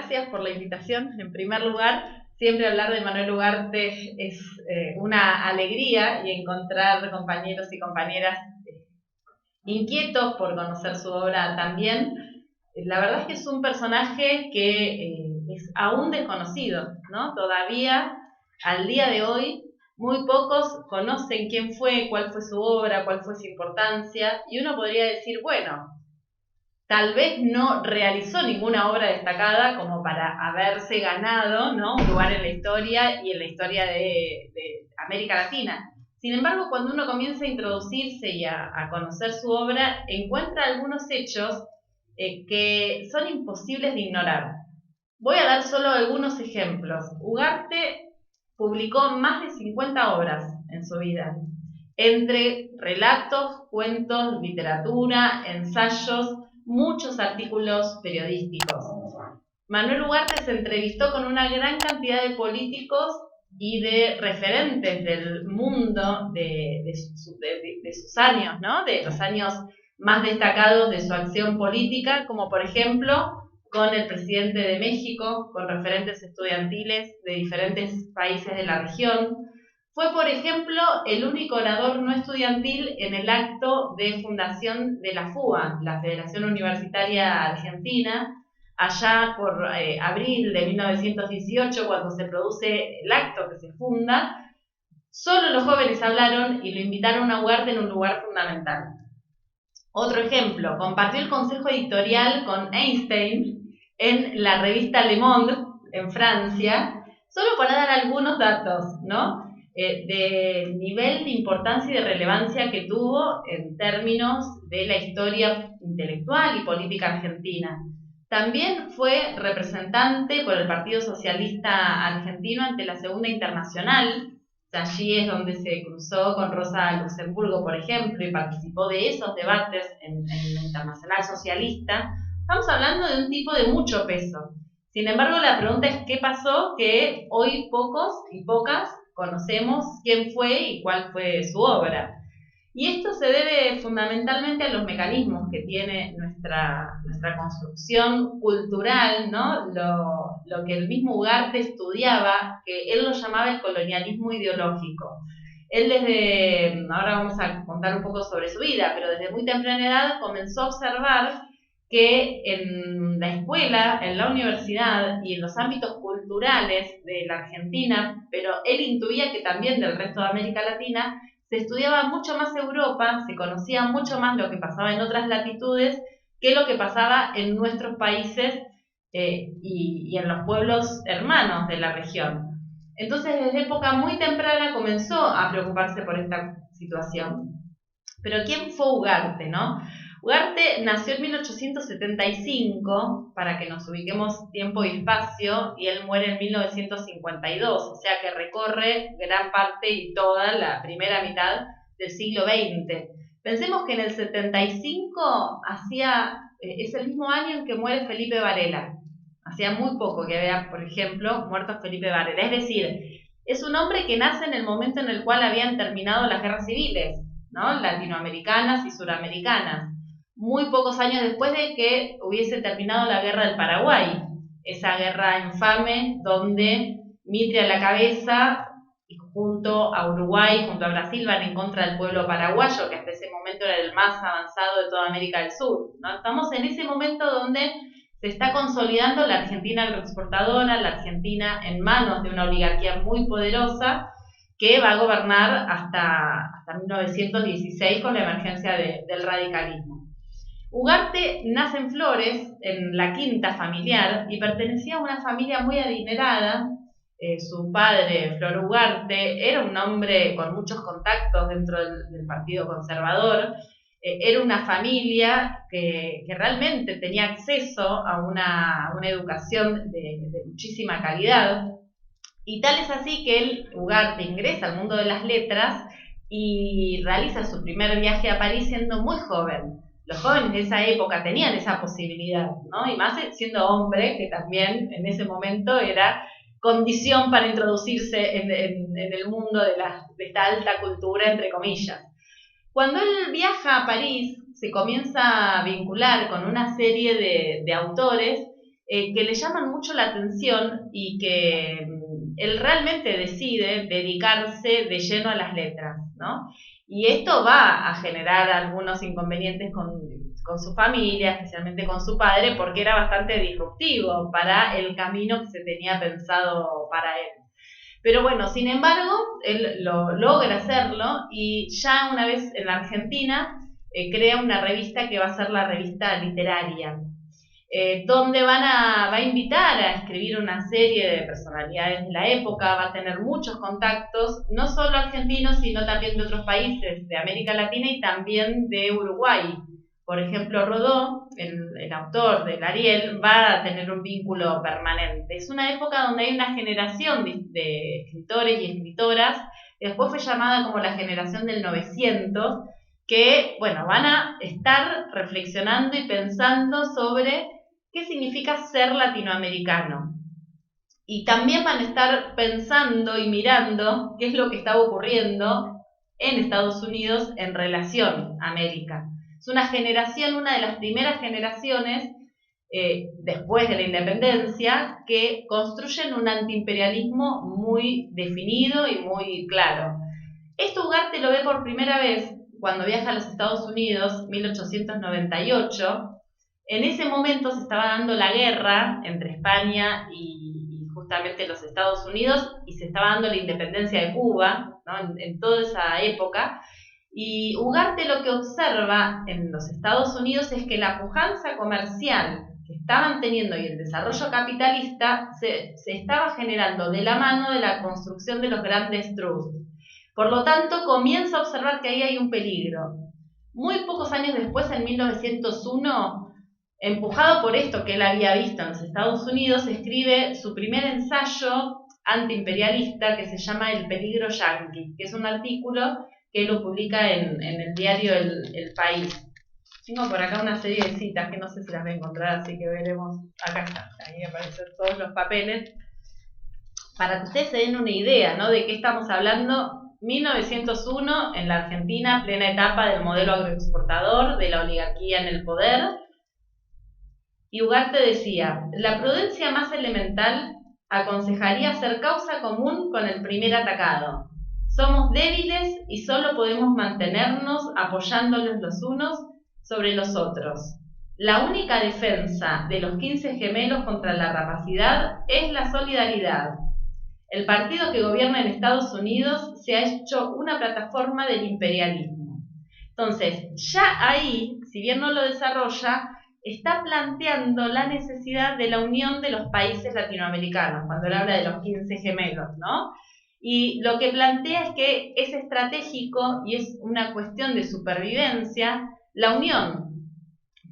gracias por la invitación. En primer lugar, siempre hablar de Manuel Ugarte es una alegría y encontrar compañeros y compañeras inquietos por conocer su obra también. La verdad es que es un personaje que es aún desconocido, ¿no? Todavía, al día de hoy, muy pocos conocen quién fue, cuál fue su obra, cuál fue su importancia, y uno podría decir, bueno, tal vez no realizó ninguna obra destacada como para haberse ganado, ¿no?, un lugar en la historia y en la historia de América Latina. Sin embargo, cuando uno comienza a introducirse y a conocer su obra, encuentra algunos hechos que son imposibles de ignorar. Voy a dar solo algunos ejemplos. Ugarte publicó más de 50 obras en su vida, entre relatos, cuentos, literatura, ensayos, muchos artículos periodísticos. Manuel Ugarte se entrevistó con una gran cantidad de políticos y de referentes del mundo de sus años, ¿no?, de los años más destacados de su acción política, como por ejemplo con el presidente de México, con referentes estudiantiles de diferentes países de la región. Fue, por ejemplo, el único orador no estudiantil en el acto de fundación de la FUA, la Federación Universitaria Argentina, allá por abril de 1918, cuando se produce el acto que se funda. Solo los jóvenes hablaron y lo invitaron a Ugarte en un lugar fundamental. Otro ejemplo, compartió el consejo editorial con Einstein en la revista Le Monde, en Francia, solo para dar algunos datos, ¿no?, del nivel de importancia y de relevancia que tuvo en términos de la historia intelectual y política argentina. También fue representante por el Partido Socialista Argentino ante la Segunda Internacional. Allí es donde se cruzó con Rosa Luxemburgo, por ejemplo, y participó de esos debates en la Internacional Socialista. Estamos hablando de un tipo de mucho peso. Sin embargo, la pregunta es qué pasó, que hoy pocos y pocas conocemos quién fue y cuál fue su obra. Y esto se debe fundamentalmente a los mecanismos que tiene nuestra construcción cultural, ¿no? Lo que el mismo Ugarte estudiaba, que él lo llamaba el colonialismo ideológico. Él ahora vamos a contar un poco sobre su vida, pero desde muy temprana edad comenzó a observar que en la escuela, en la universidad y en los ámbitos culturales de la Argentina, pero él intuía que también del resto de América Latina, se estudiaba mucho más Europa, se conocía mucho más lo que pasaba en otras latitudes que lo que pasaba en nuestros países y en los pueblos hermanos de la región. Entonces, desde época muy temprana comenzó a preocuparse por esta situación. Pero ¿quién fue Ugarte, no? Ugarte nació en 1875, para que nos ubiquemos tiempo y espacio, y él muere en 1952, o sea que recorre gran parte y toda la primera mitad del siglo XX. Pensemos que en el 75 es el mismo año en que muere Felipe Varela. Hacía muy poco que había, por ejemplo, muerto Felipe Varela. Es decir, es un hombre que nace en el momento en el cual habían terminado las guerras civiles, ¿no?, latinoamericanas y suramericanas, muy pocos años después de que hubiese terminado la guerra del Paraguay, esa guerra infame donde Mitre a la cabeza y junto a Uruguay, junto a Brasil, van en contra del pueblo paraguayo, que hasta ese momento era el más avanzado de toda América del Sur, ¿no? Estamos en ese momento donde se está consolidando la Argentina agroexportadora, la Argentina en manos de una oligarquía muy poderosa que va a gobernar hasta 1916 con la emergencia del radicalismo. Ugarte nace en Flores, en la quinta familiar, y pertenecía a una familia muy adinerada. Su padre, Flor Ugarte, era un hombre con muchos contactos dentro del Partido Conservador. Era una familia que realmente tenía acceso a una educación de muchísima calidad. Y tal es así que él, Ugarte, ingresa al mundo de las letras y realiza su primer viaje a París siendo muy joven. Los jóvenes de esa época tenían esa posibilidad, ¿no? Y más siendo hombre, que también en ese momento era condición para introducirse en el mundo de esta alta cultura, entre comillas. Cuando él viaja a París, se comienza a vincular con una serie de autores que le llaman mucho la atención y que él realmente decide dedicarse de lleno a las letras, ¿no? Y esto va a generar algunos inconvenientes con su familia, especialmente con su padre, porque era bastante disruptivo para el camino que se tenía pensado para él. Pero bueno, sin embargo, él logra hacerlo y ya una vez en la Argentina crea una revista que va a ser la revista literaria, donde va a invitar a escribir una serie de personalidades de la época, va a tener muchos contactos, no solo argentinos, sino también de otros países de América Latina y también de Uruguay. Por ejemplo, Rodó, el autor del Ariel, va a tener un vínculo permanente. Es una época donde hay una generación de escritores y escritoras, después fue llamada como la generación del 900, que, bueno, van a estar reflexionando y pensando sobre qué significa ser latinoamericano. Y también van a estar pensando y mirando qué es lo que está ocurriendo en Estados Unidos en relación a América. Es una generación, una de las primeras generaciones, después de la independencia, que construyen un antiimperialismo muy definido y muy claro. Esto Ugarte lo ve por primera vez cuando viaja a los Estados Unidos, 1898. En ese momento se estaba dando la guerra entre España y justamente los Estados Unidos, y se estaba dando la independencia de Cuba, ¿no? en toda esa época. Y Ugarte lo que observa en los Estados Unidos es que la pujanza comercial que estaban teniendo y el desarrollo capitalista se estaba generando de la mano de la construcción de los grandes trusts. Por lo tanto, comienza a observar que ahí hay un peligro. Muy pocos años después, en 1901, empujado por esto que él había visto en los Estados Unidos, escribe su primer ensayo antiimperialista que se llama El peligro yanqui, que es un artículo que lo publica en el diario El País. Tengo por acá una serie de citas que no sé si las voy a encontrar, así que veremos. Acá está, ahí aparecen todos los papeles. Para que ustedes se den una idea, ¿no?, de qué estamos hablando. 1901, en la Argentina, plena etapa del modelo agroexportador, de la oligarquía en el poder. Y Ugarte decía: la prudencia más elemental aconsejaría hacer causa común con el primer atacado. Somos débiles y solo podemos mantenernos apoyándonos los unos sobre los otros. La única defensa de los 15 gemelos contra la rapacidad es la solidaridad. El partido que gobierna en Estados Unidos se ha hecho una plataforma del imperialismo. Entonces, ya ahí, si bien no lo desarrolla, está planteando la necesidad de la unión de los países latinoamericanos, cuando él habla de los 15 gemelos, ¿no? Y lo que plantea es que es estratégico y es una cuestión de supervivencia la unión,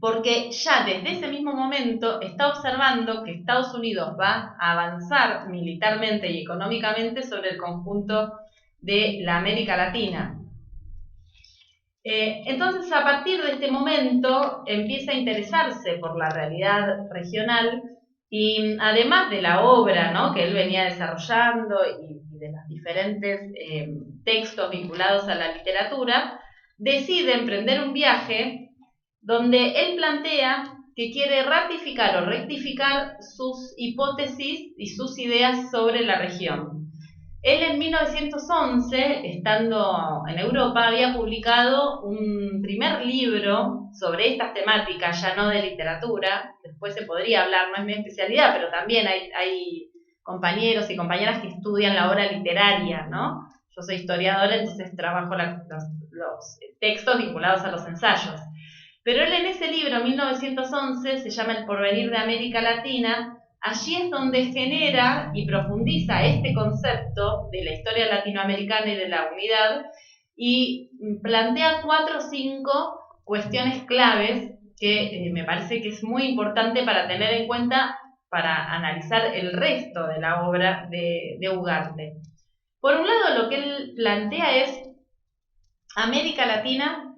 porque ya desde ese mismo momento está observando que Estados Unidos va a avanzar militarmente y económicamente sobre el conjunto de la América Latina. Entonces, a partir de este momento, empieza a interesarse por la realidad regional y, además de la obra, ¿no?, que él venía desarrollando y de los diferentes textos vinculados a la literatura, decide emprender un viaje donde él plantea que quiere ratificar o rectificar sus hipótesis y sus ideas sobre la región. Él en 1911, estando en Europa, había publicado un primer libro sobre estas temáticas, ya no de literatura. Después se podría hablar, no es mi especialidad, pero también hay compañeros y compañeras que estudian la obra literaria, ¿no? Yo soy historiadora, entonces trabajo los textos vinculados a los ensayos. Pero él en ese libro, 1911, se llama El porvenir de América Latina. Allí es donde genera y profundiza este concepto de la historia latinoamericana y de la unidad, y plantea 4 o 5 cuestiones claves que me parece que es muy importante para tener en cuenta para analizar el resto de la obra de Ugarte. Por un lado, lo que él plantea es: América Latina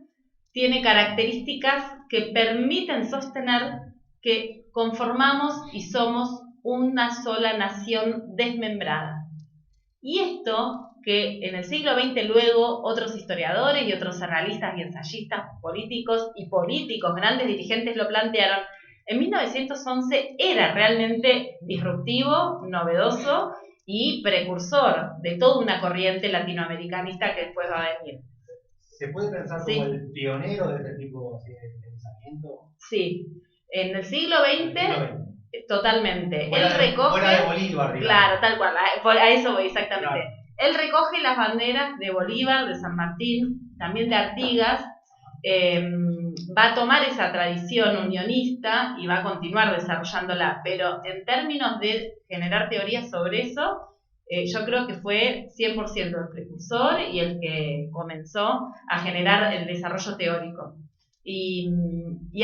tiene características que permiten sostener que conformamos y somos una sola nación desmembrada. Y esto, que en el siglo XX luego otros historiadores y otros analistas y ensayistas políticos y políticos, grandes dirigentes, lo plantearon, en 1911 era realmente disruptivo, novedoso y precursor de toda una corriente latinoamericanista que después va a venir. ¿Se puede pensar como el pionero de este tipo de pensamiento? Sí, en el siglo XX, totalmente. Él recoge... Fuera de Bolívar, digamos. Claro, tal cual, a eso voy exactamente. Claro. Él recoge las banderas de Bolívar, de San Martín, también de Artigas, va a tomar esa tradición unionista y va a continuar desarrollándola, pero en términos de generar teorías sobre eso, yo creo que fue 100% el precursor y el que comenzó a generar el desarrollo teórico. Y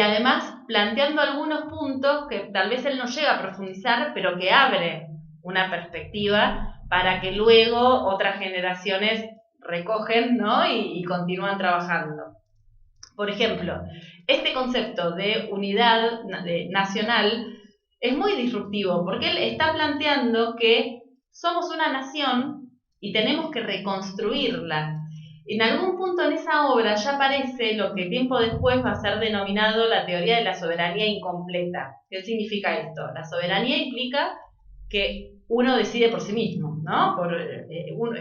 además planteando algunos puntos que tal vez él no llega a profundizar, pero que abre una perspectiva para que luego otras generaciones recogen, ¿no? y continúan trabajando. Por ejemplo, este concepto de unidad nacional es muy disruptivo porque él está planteando que somos una nación y tenemos que reconstruirla. En algún punto en esa obra ya aparece lo que tiempo después va a ser denominado la teoría de la soberanía incompleta. ¿Qué significa esto? La soberanía implica que uno decide por sí mismo, ¿no?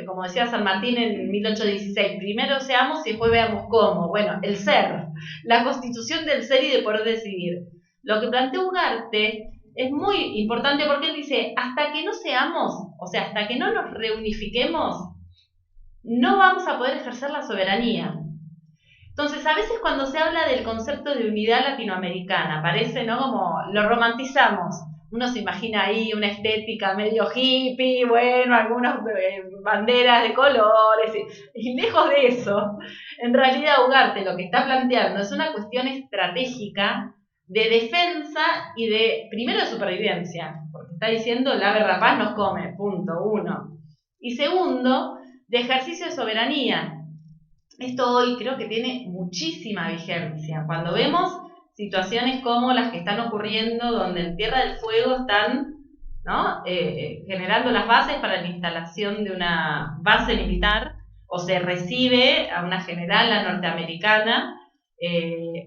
Como decía San Martín en 1816, primero seamos y después veamos cómo. Bueno, el ser, la constitución del ser y de poder decidir. Lo que plantea Ugarte es muy importante porque él dice, hasta que no seamos, o sea, hasta que no nos reunifiquemos, no vamos a poder ejercer la soberanía. Entonces, a veces cuando se habla del concepto de unidad latinoamericana, parece, ¿no? Como lo romantizamos. Uno se imagina ahí una estética medio hippie, bueno, algunas banderas de colores, y lejos de eso, en realidad Ugarte lo que está planteando es una cuestión estratégica de defensa y de, primero, de supervivencia, porque está diciendo el ave rapaz nos come, punto, uno. Y segundo, de ejercicio de soberanía. Esto hoy creo que tiene muchísima vigencia. Cuando vemos situaciones como las que están ocurriendo, donde en Tierra del Fuego están, ¿no? Generando las bases para la instalación de una base militar, o se recibe a una generala norteamericana,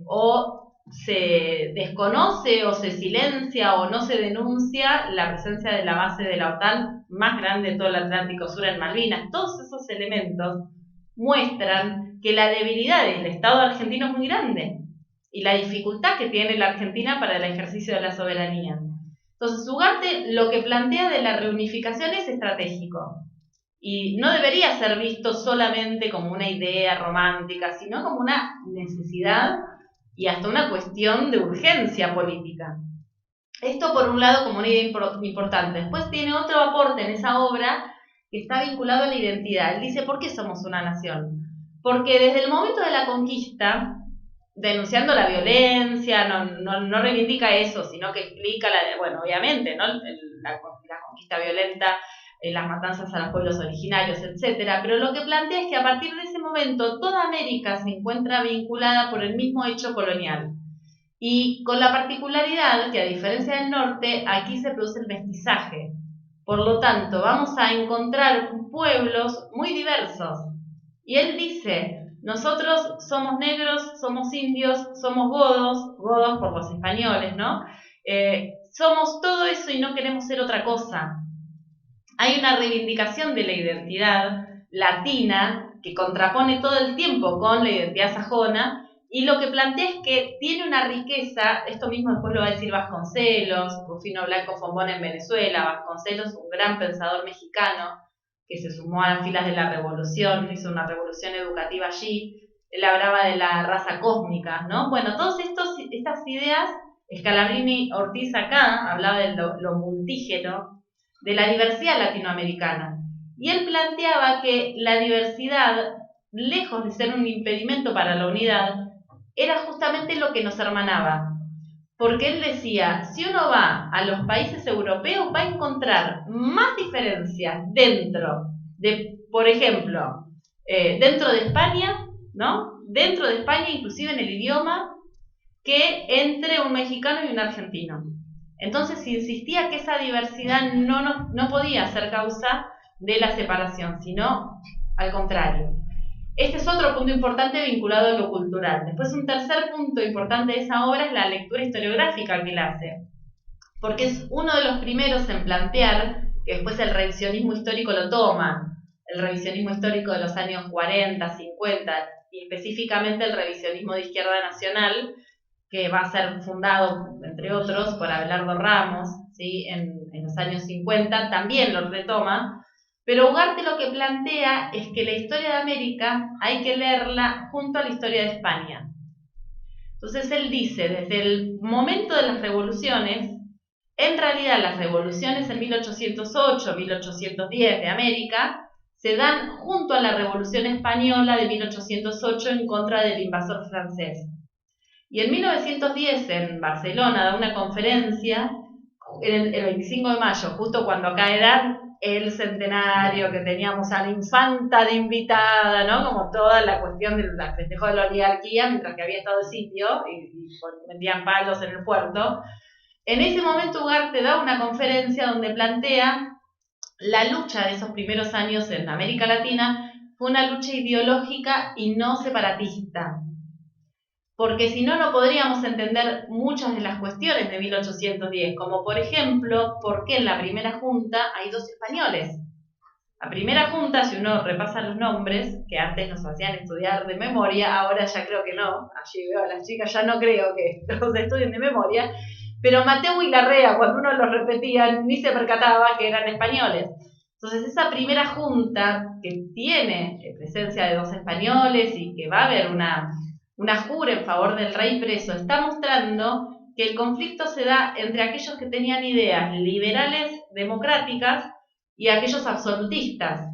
o se desconoce o se silencia o no se denuncia la presencia de la base de la OTAN más grande de todo el Atlántico Sur en Malvinas. Todos esos elementos muestran que la debilidad del Estado argentino es muy grande y la dificultad que tiene la Argentina para el ejercicio de la soberanía. Entonces, Ugarte lo que plantea de la reunificación es estratégico y no debería ser visto solamente como una idea romántica, sino como una necesidad y hasta una cuestión de urgencia política. Esto por un lado como una idea importante. Después tiene otro aporte en esa obra que está vinculado a la identidad. Él dice, ¿por qué somos una nación? Porque desde el momento de la conquista, denunciando la violencia, no reivindica eso, sino que explica, bueno, obviamente, ¿no? la conquista violenta, las matanzas a los pueblos originarios, etcétera, pero lo que plantea es que a partir de ese momento toda América se encuentra vinculada por el mismo hecho colonial. Y con la particularidad que, a diferencia del norte, aquí se produce el mestizaje. Por lo tanto, vamos a encontrar pueblos muy diversos. Y él dice, nosotros somos negros, somos indios, somos godos por los españoles, ¿no? Somos todo eso y no queremos ser otra cosa. Hay una reivindicación de la identidad latina que contrapone todo el tiempo con la identidad sajona, y lo que plantea es que tiene una riqueza, esto mismo después lo va a decir Vasconcelos, Rufino Blanco Fombón en Venezuela. Vasconcelos, un gran pensador mexicano que se sumó a las filas de la revolución, hizo una revolución educativa allí. Él hablaba de la raza cósmica, ¿no? Bueno, todas estas ideas, Scalabrini Ortiz acá hablaba de lo multígeno, de la diversidad latinoamericana. Y él planteaba que la diversidad, lejos de ser un impedimento para la unidad, era justamente lo que nos hermanaba. Porque él decía, si uno va a los países europeos, va a encontrar más diferencias dentro de, por ejemplo, dentro de España, ¿no? Dentro de España, inclusive en el idioma, que entre un mexicano y un argentino. Entonces insistía que esa diversidad no podía ser causa de la separación, sino al contrario. Este es otro punto importante vinculado a lo cultural. Después, un tercer punto importante de esa obra es la lectura historiográfica que él hace, porque es uno de los primeros en plantear, que después el revisionismo histórico lo toma, el revisionismo histórico de los años 40, 50, y específicamente el revisionismo de izquierda nacional, que va a ser fundado, entre otros, por Abelardo Ramos, ¿sí? en los años 50, también lo retoma, pero Ugarte lo que plantea es que la historia de América hay que leerla junto a la historia de España. Entonces él dice, desde el momento de las revoluciones, en realidad las revoluciones en 1808, 1810 de América, se dan junto a la Revolución Española de 1808 en contra del invasor francés. Y en 1910 en Barcelona da una conferencia, el 25 de mayo, justo cuando acá era el centenario, que teníamos a la infanta de invitada, ¿no? Como toda la cuestión del festejo de la oligarquía, mientras que había estado el sitio y metían palos en el puerto. En ese momento Ugarte da una conferencia donde plantea la lucha de esos primeros años en América Latina fue una lucha ideológica y no separatista, porque si no, no podríamos entender muchas de las cuestiones de 1810, como por ejemplo, por qué en la primera junta hay 2 españoles. La primera junta, si uno repasa los nombres, que antes nos hacían estudiar de memoria, ahora ya creo que no, allí veo a las chicas, ya no creo que los estudien de memoria, pero Mateu y Larrea, cuando uno los repetía, ni se percataba que eran españoles. Entonces, esa primera junta, que tiene presencia de 2 españoles y que va a haber una jura en favor del rey preso, está mostrando que el conflicto se da entre aquellos que tenían ideas liberales, democráticas, y aquellos absolutistas.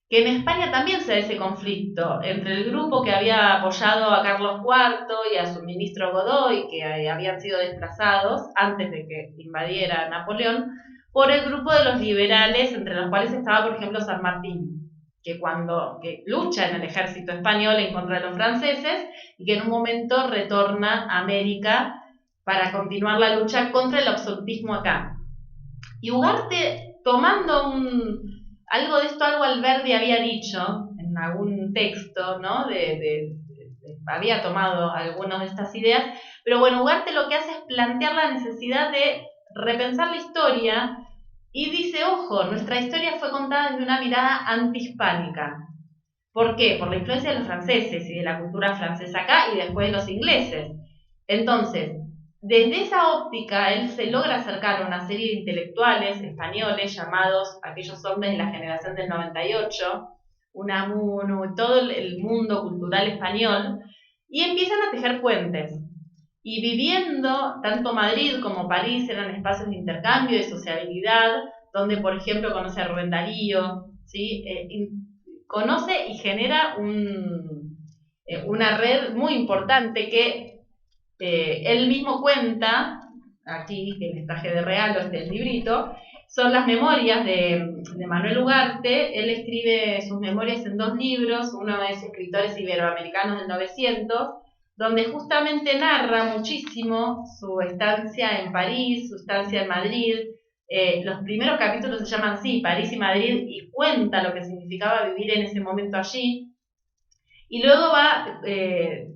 Que en España también se da ese conflicto entre el grupo que había apoyado a Carlos IV y a su ministro Godoy, que habían sido desplazados antes de que invadiera Napoleón, por el grupo de los liberales, entre los cuales estaba, por ejemplo, San Martín, que lucha en el ejército español en contra de los franceses y que en un momento retorna a América para continuar la lucha contra el absolutismo acá. Y Ugarte, tomando algo de esto, algo Alberdi había dicho en algún texto, ¿no? Había tomado algunas de estas ideas, pero bueno, Ugarte lo que hace es plantear la necesidad de repensar la historia y dice, ojo, nuestra historia fue contada desde una mirada antihispánica. ¿Por qué? Por la influencia de los franceses y de la cultura francesa acá y después de los ingleses. Entonces, desde esa óptica, él se logra acercar a una serie de intelectuales españoles llamados aquellos hombres de la generación del 98, Unamuno, todo el mundo cultural español, y empiezan a tejer puentes. Y viviendo, tanto Madrid como París eran espacios de intercambio, de sociabilidad, donde, por ejemplo, conoce a Rubén Darío, ¿sí? Conoce y genera una red muy importante que él mismo cuenta, aquí que les traje de regalo este librito, son las memorias de Manuel Ugarte. Él escribe sus memorias en 2 libros, uno es Escritores Iberoamericanos del 900, donde justamente narra muchísimo su estancia en París, su estancia en Madrid. Los primeros capítulos se llaman así, París y Madrid, y cuenta lo que significaba vivir en ese momento allí. Y luego va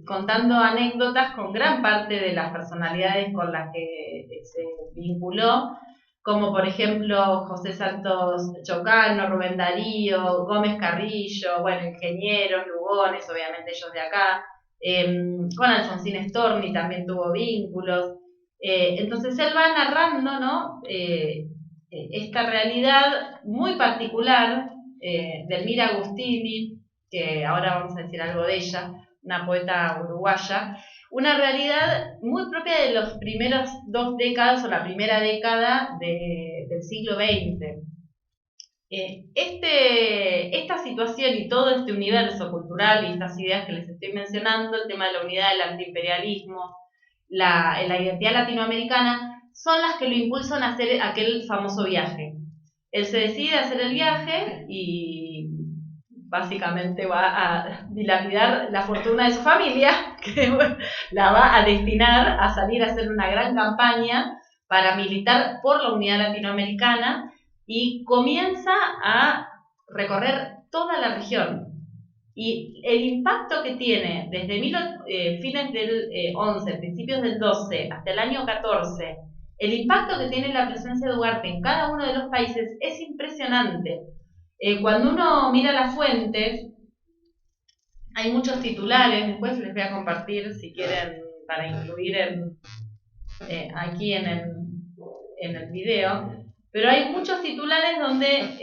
contando anécdotas con gran parte de las personalidades con las que se vinculó, como por ejemplo José Santos Chocano, Rubén Darío, Gómez Carrillo, bueno, ingenieros, Lugones, obviamente ellos de acá, con Alfonsín Storni también tuvo vínculos. Entonces él va narrando, ¿no? Esta realidad muy particular de Elmira Agustini, que ahora vamos a decir algo de ella, una poeta uruguaya, una realidad muy propia de los primeros 2 décadas o la primera década del siglo XX. Esta situación y todo este universo cultural y estas ideas que les estoy mencionando, el tema de la unidad del antiimperialismo, la identidad latinoamericana, son las que lo impulsan a hacer aquel famoso viaje. Él se decide a hacer el viaje y básicamente va a dilapidar la fortuna de su familia, que la va a destinar a salir a hacer una gran campaña para militar por la unidad latinoamericana y comienza a recorrer toda la región. Y el impacto que tiene desde fines del 11, principios del 12 hasta el año 14, el impacto que tiene la presencia de Ugarte en cada uno de los países es impresionante. Cuando uno mira las fuentes, hay muchos titulares, después les voy a compartir si quieren para incluir aquí en el video, pero hay muchos titulares donde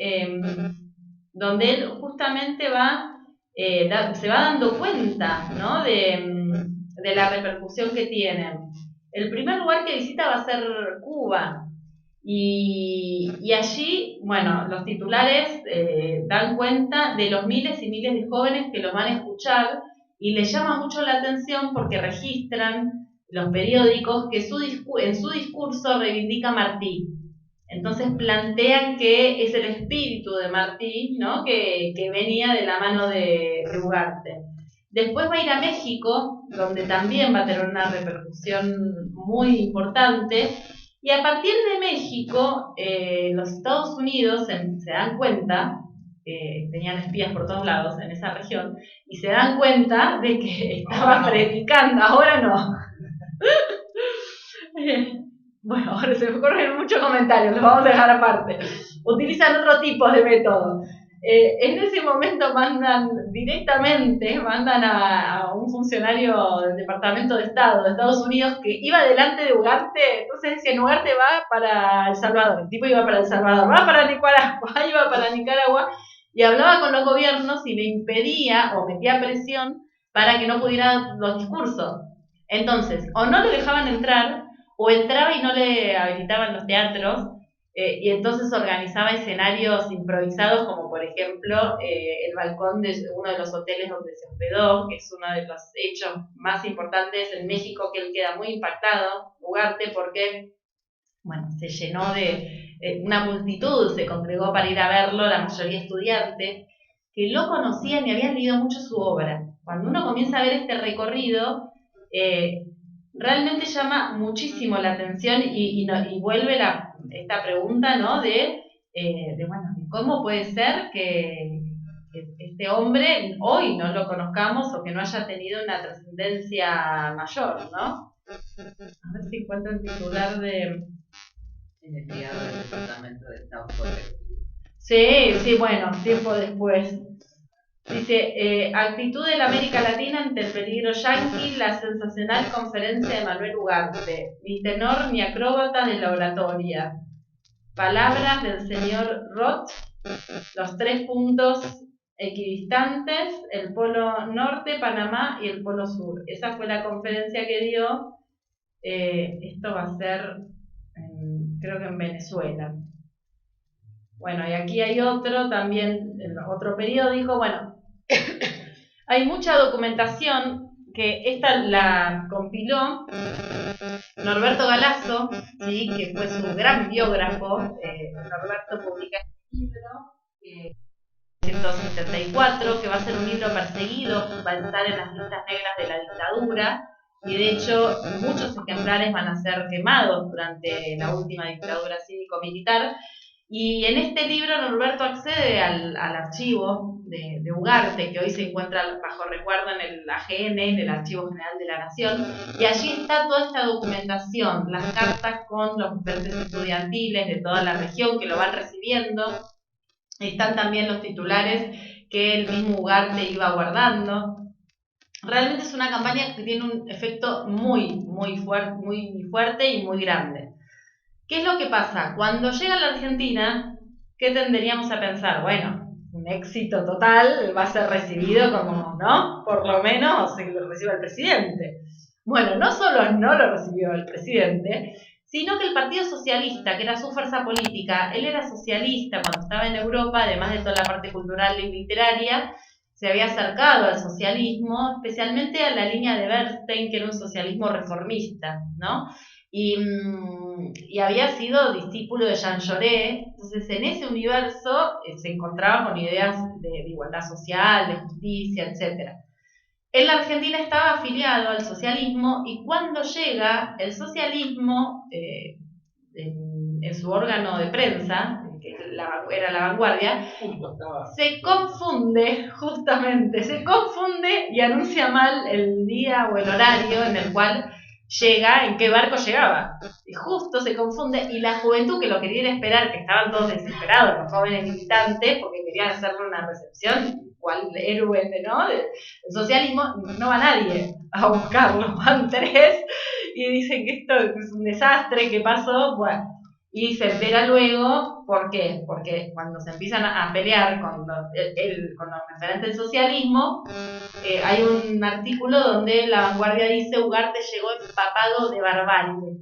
él justamente se va dando cuenta, ¿no? de la repercusión que tienen. El primer lugar que visita va a ser Cuba. Y allí, bueno, los titulares dan cuenta de los miles y miles de jóvenes que los van a escuchar y les llama mucho la atención porque registran los periódicos que en su discurso reivindica Martí. Entonces plantean que es el espíritu de Martí, ¿no? que venía de la mano de Ugarte. Después va a ir a México, donde también va a tener una repercusión muy importante. Y a partir de México, los Estados Unidos se dan cuenta, tenían espías por todos lados en esa región, y se dan cuenta de que estaba predicando, ahora no. Bueno, ahora se me ocurren muchos comentarios, los vamos a dejar aparte. Utilizan otro tipo de método. En ese momento mandan a un funcionario del Departamento de Estado de Estados Unidos que iba delante de Ugarte. Entonces decían, Ugarte va para El Salvador, el tipo iba para El Salvador, va para Nicaragua, iba para Nicaragua, y hablaba con los gobiernos y le impedía o metía presión para que no pudiera dar los discursos. Entonces, o no le dejaban entrar, o entraba y no le habilitaban los teatros, y entonces organizaba escenarios improvisados, como por ejemplo el balcón de uno de los hoteles donde se hospedó, que es uno de los hechos más importantes en México, que él queda muy impactado, Ugarte, porque bueno, se llenó de una multitud, se congregó para ir a verlo, la mayoría estudiantes, que lo conocían y habían leído mucho su obra. Cuando uno comienza a ver este recorrido, realmente llama muchísimo la atención y vuelve esta pregunta, ¿no? de cómo puede ser que este hombre hoy no lo conozcamos o que no haya tenido una trascendencia mayor, ¿no? A ver si encuentro el titular de... Investigado del Departamento de Estado Colectivo. Sí, bueno, tiempo después. Dice, actitud de la América Latina ante el peligro yanqui, la sensacional conferencia de Manuel Ugarte, ni tenor ni acróbata de la oratoria. Palabras del señor Roth, los 3 puntos equidistantes, el polo norte, Panamá y el polo sur. Esa fue la conferencia que dio. Esto va a ser, creo que en Venezuela. Bueno, y aquí hay otro, también, otro periódico. Bueno, hay mucha documentación que esta la compiló Norberto Galazo, ¿sí? Que fue su gran biógrafo. Norberto publica este libro, 1974, que va a ser un libro perseguido, va a estar en las listas negras de la dictadura, y de hecho muchos ejemplares van a ser quemados durante la última dictadura cívico-militar. Y en este libro Norberto accede al archivo de Ugarte, que hoy se encuentra bajo resguardo en el AGN, en el Archivo General de la Nación, y allí está toda esta documentación, las cartas con los frentes estudiantiles de toda la región que lo van recibiendo. Están también los titulares que el mismo Ugarte iba guardando. Realmente es una campaña que tiene un efecto muy fuerte y muy grande. ¿Qué es lo que pasa? Cuando llega a la Argentina, ¿qué tenderíamos a pensar? Bueno, un éxito total, va a ser recibido como, ¿no? Por lo menos se lo recibe el presidente. Bueno, no solo no lo recibió el presidente, sino que el Partido Socialista, que era su fuerza política, él era socialista cuando estaba en Europa, además de toda la parte cultural y literaria, se había acercado al socialismo, especialmente a la línea de Bernstein, que era un socialismo reformista, ¿no? Y había sido discípulo de Jean Jaurès. Entonces en ese universo se encontraba con ideas de igualdad social, de justicia, etc. En la Argentina estaba afiliado al socialismo, y cuando llega el socialismo en su órgano de prensa, que era La Vanguardia, Justo estaba. se confunde y anuncia mal el día o el horario en el cual llega, en qué barco llegaba. Y justo se confunde, y la juventud que lo quería ir a esperar, que estaban todos desesperados, los jóvenes militantes, porque querían hacerle una recepción, cual héroe, ¿no? del socialismo, no va nadie a buscarlo, van 3 y dicen que esto es un desastre, ¿qué pasó? Bueno, y se entera luego, ¿por qué? Porque cuando se empiezan a pelear con los referentes del socialismo, hay un artículo donde La Vanguardia dice Ugarte llegó empapado de barbarie,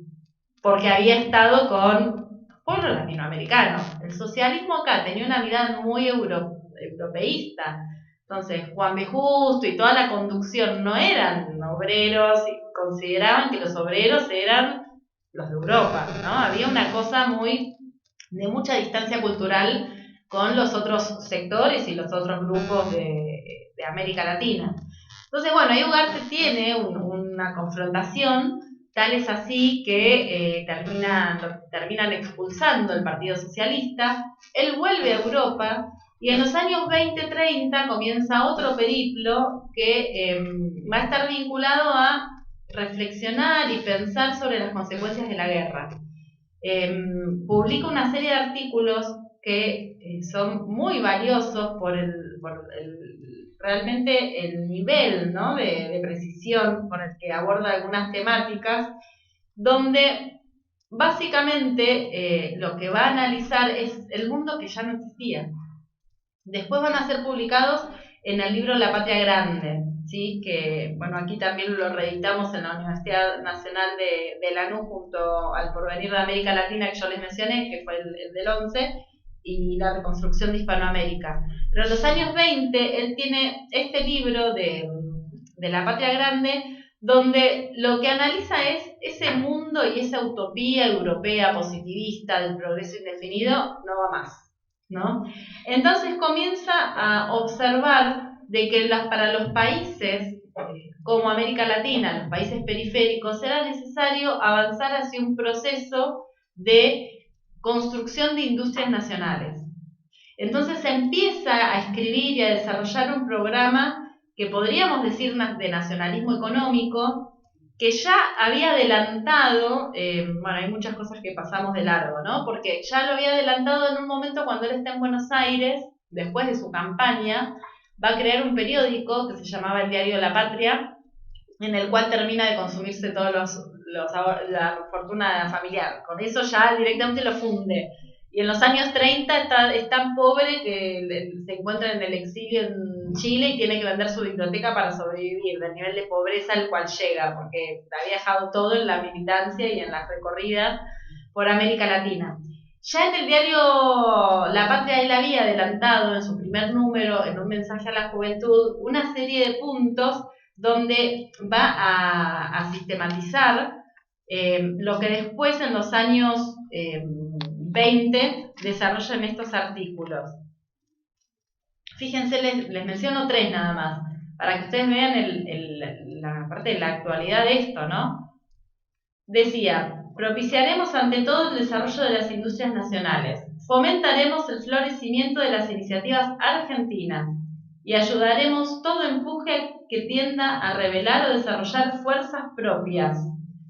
porque había estado con pueblos latinoamericanos. El socialismo acá tenía una mirada muy europeísta. Entonces, Juan B. Justo y toda la conducción no eran obreros, y consideraban que los obreros eran los de Europa, ¿no? Había una cosa de mucha distancia cultural con los otros sectores y los otros grupos de América Latina. Entonces, bueno, ahí Ugarte tiene una confrontación, tal es así que terminan expulsando el Partido Socialista. Él vuelve a Europa y en los años 20-30 comienza otro periplo que va a estar vinculado a reflexionar y pensar sobre las consecuencias de la guerra. Publica una serie de artículos que son muy valiosos por realmente el nivel, ¿no? de precisión con el que aborda algunas temáticas, donde básicamente lo que va a analizar es el mundo que ya no existía. Después van a ser publicados en el libro La Patria Grande, ¿sí? Que bueno, aquí también lo reeditamos en la Universidad Nacional de Lanús junto al Porvenir de América Latina que yo les mencioné, que fue el del 11, y la reconstrucción de Hispanoamérica. Pero en los años 20 él tiene este libro de La Patria Grande, donde lo que analiza es ese mundo y esa utopía europea positivista del progreso indefinido no va más, ¿no? Entonces comienza a observar de que para los países como América Latina, los países periféricos, era necesario avanzar hacia un proceso de construcción de industrias nacionales. Entonces se empieza a escribir y a desarrollar un programa que podríamos decir de nacionalismo económico, que ya había adelantado, bueno, hay muchas cosas que pasamos de largo, ¿no? Porque ya lo había adelantado en un momento cuando él está en Buenos Aires, después de su campaña, va a crear un periódico que se llamaba El Diario de la Patria, en el cual termina de consumirse todos la fortuna familiar. Con eso ya directamente lo funde. Y en los años 30 es tan pobre que se encuentra en el exilio en Chile y tiene que vender su biblioteca para sobrevivir, del nivel de pobreza al cual llega, porque había dejado todo en la militancia y en las recorridas por América Latina. Ya en el diario La Patria él había adelantado en su primer número, en un mensaje a la juventud, una serie de puntos donde va a sistematizar lo que después en los años 20 desarrollan estos artículos. Fíjense, les menciono 3 nada más, para que ustedes vean la parte de la actualidad de esto, ¿no? Decía, propiciaremos ante todo el desarrollo de las industrias nacionales, fomentaremos el florecimiento de las iniciativas argentinas y ayudaremos todo empuje que tienda a revelar o desarrollar fuerzas propias,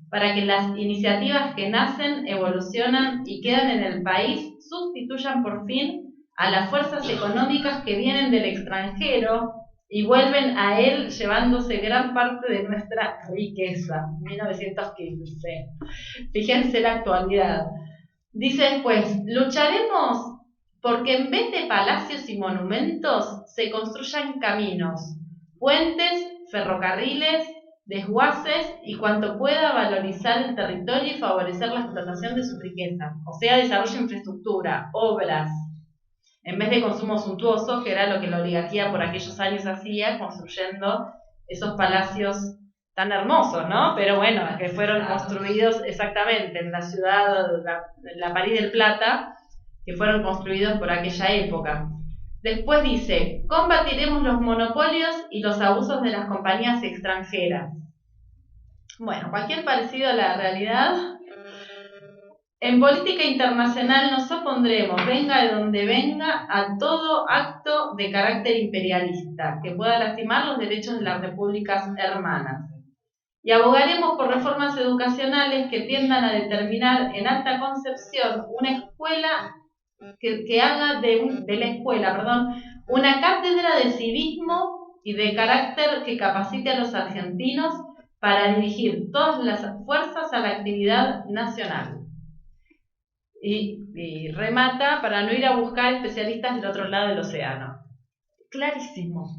para que las iniciativas que nacen, evolucionan y quedan en el país sustituyan por fin a las fuerzas económicas que vienen del extranjero y vuelven a él llevándose gran parte de nuestra riqueza. 1915. Fíjense la actualidad. Dice después, lucharemos porque en vez de palacios y monumentos se construyan caminos, puentes, ferrocarriles, desguaces y cuanto pueda valorizar el territorio y favorecer la explotación de su riqueza, o sea, desarrollo de infraestructura, obras, en vez de consumo suntuoso, que era lo que la oligarquía por aquellos años hacía, construyendo esos palacios tan hermosos, ¿no? Pero bueno, que fueron construidos exactamente en la ciudad, la París del Plata, que fueron construidos por aquella época. Después dice, combatiremos los monopolios y los abusos de las compañías extranjeras. Bueno, cualquier parecido a la realidad En política internacional nos opondremos, venga de donde venga, a todo acto de carácter imperialista que pueda lastimar los derechos de las repúblicas hermanas. Y abogaremos por reformas educacionales que tiendan a determinar en alta concepción una escuela que haga de la escuela, una cátedra de civismo y de carácter que capacite a los argentinos para dirigir todas las fuerzas a la actividad nacional. Y remata para no ir a buscar especialistas del otro lado del océano. Clarísimo.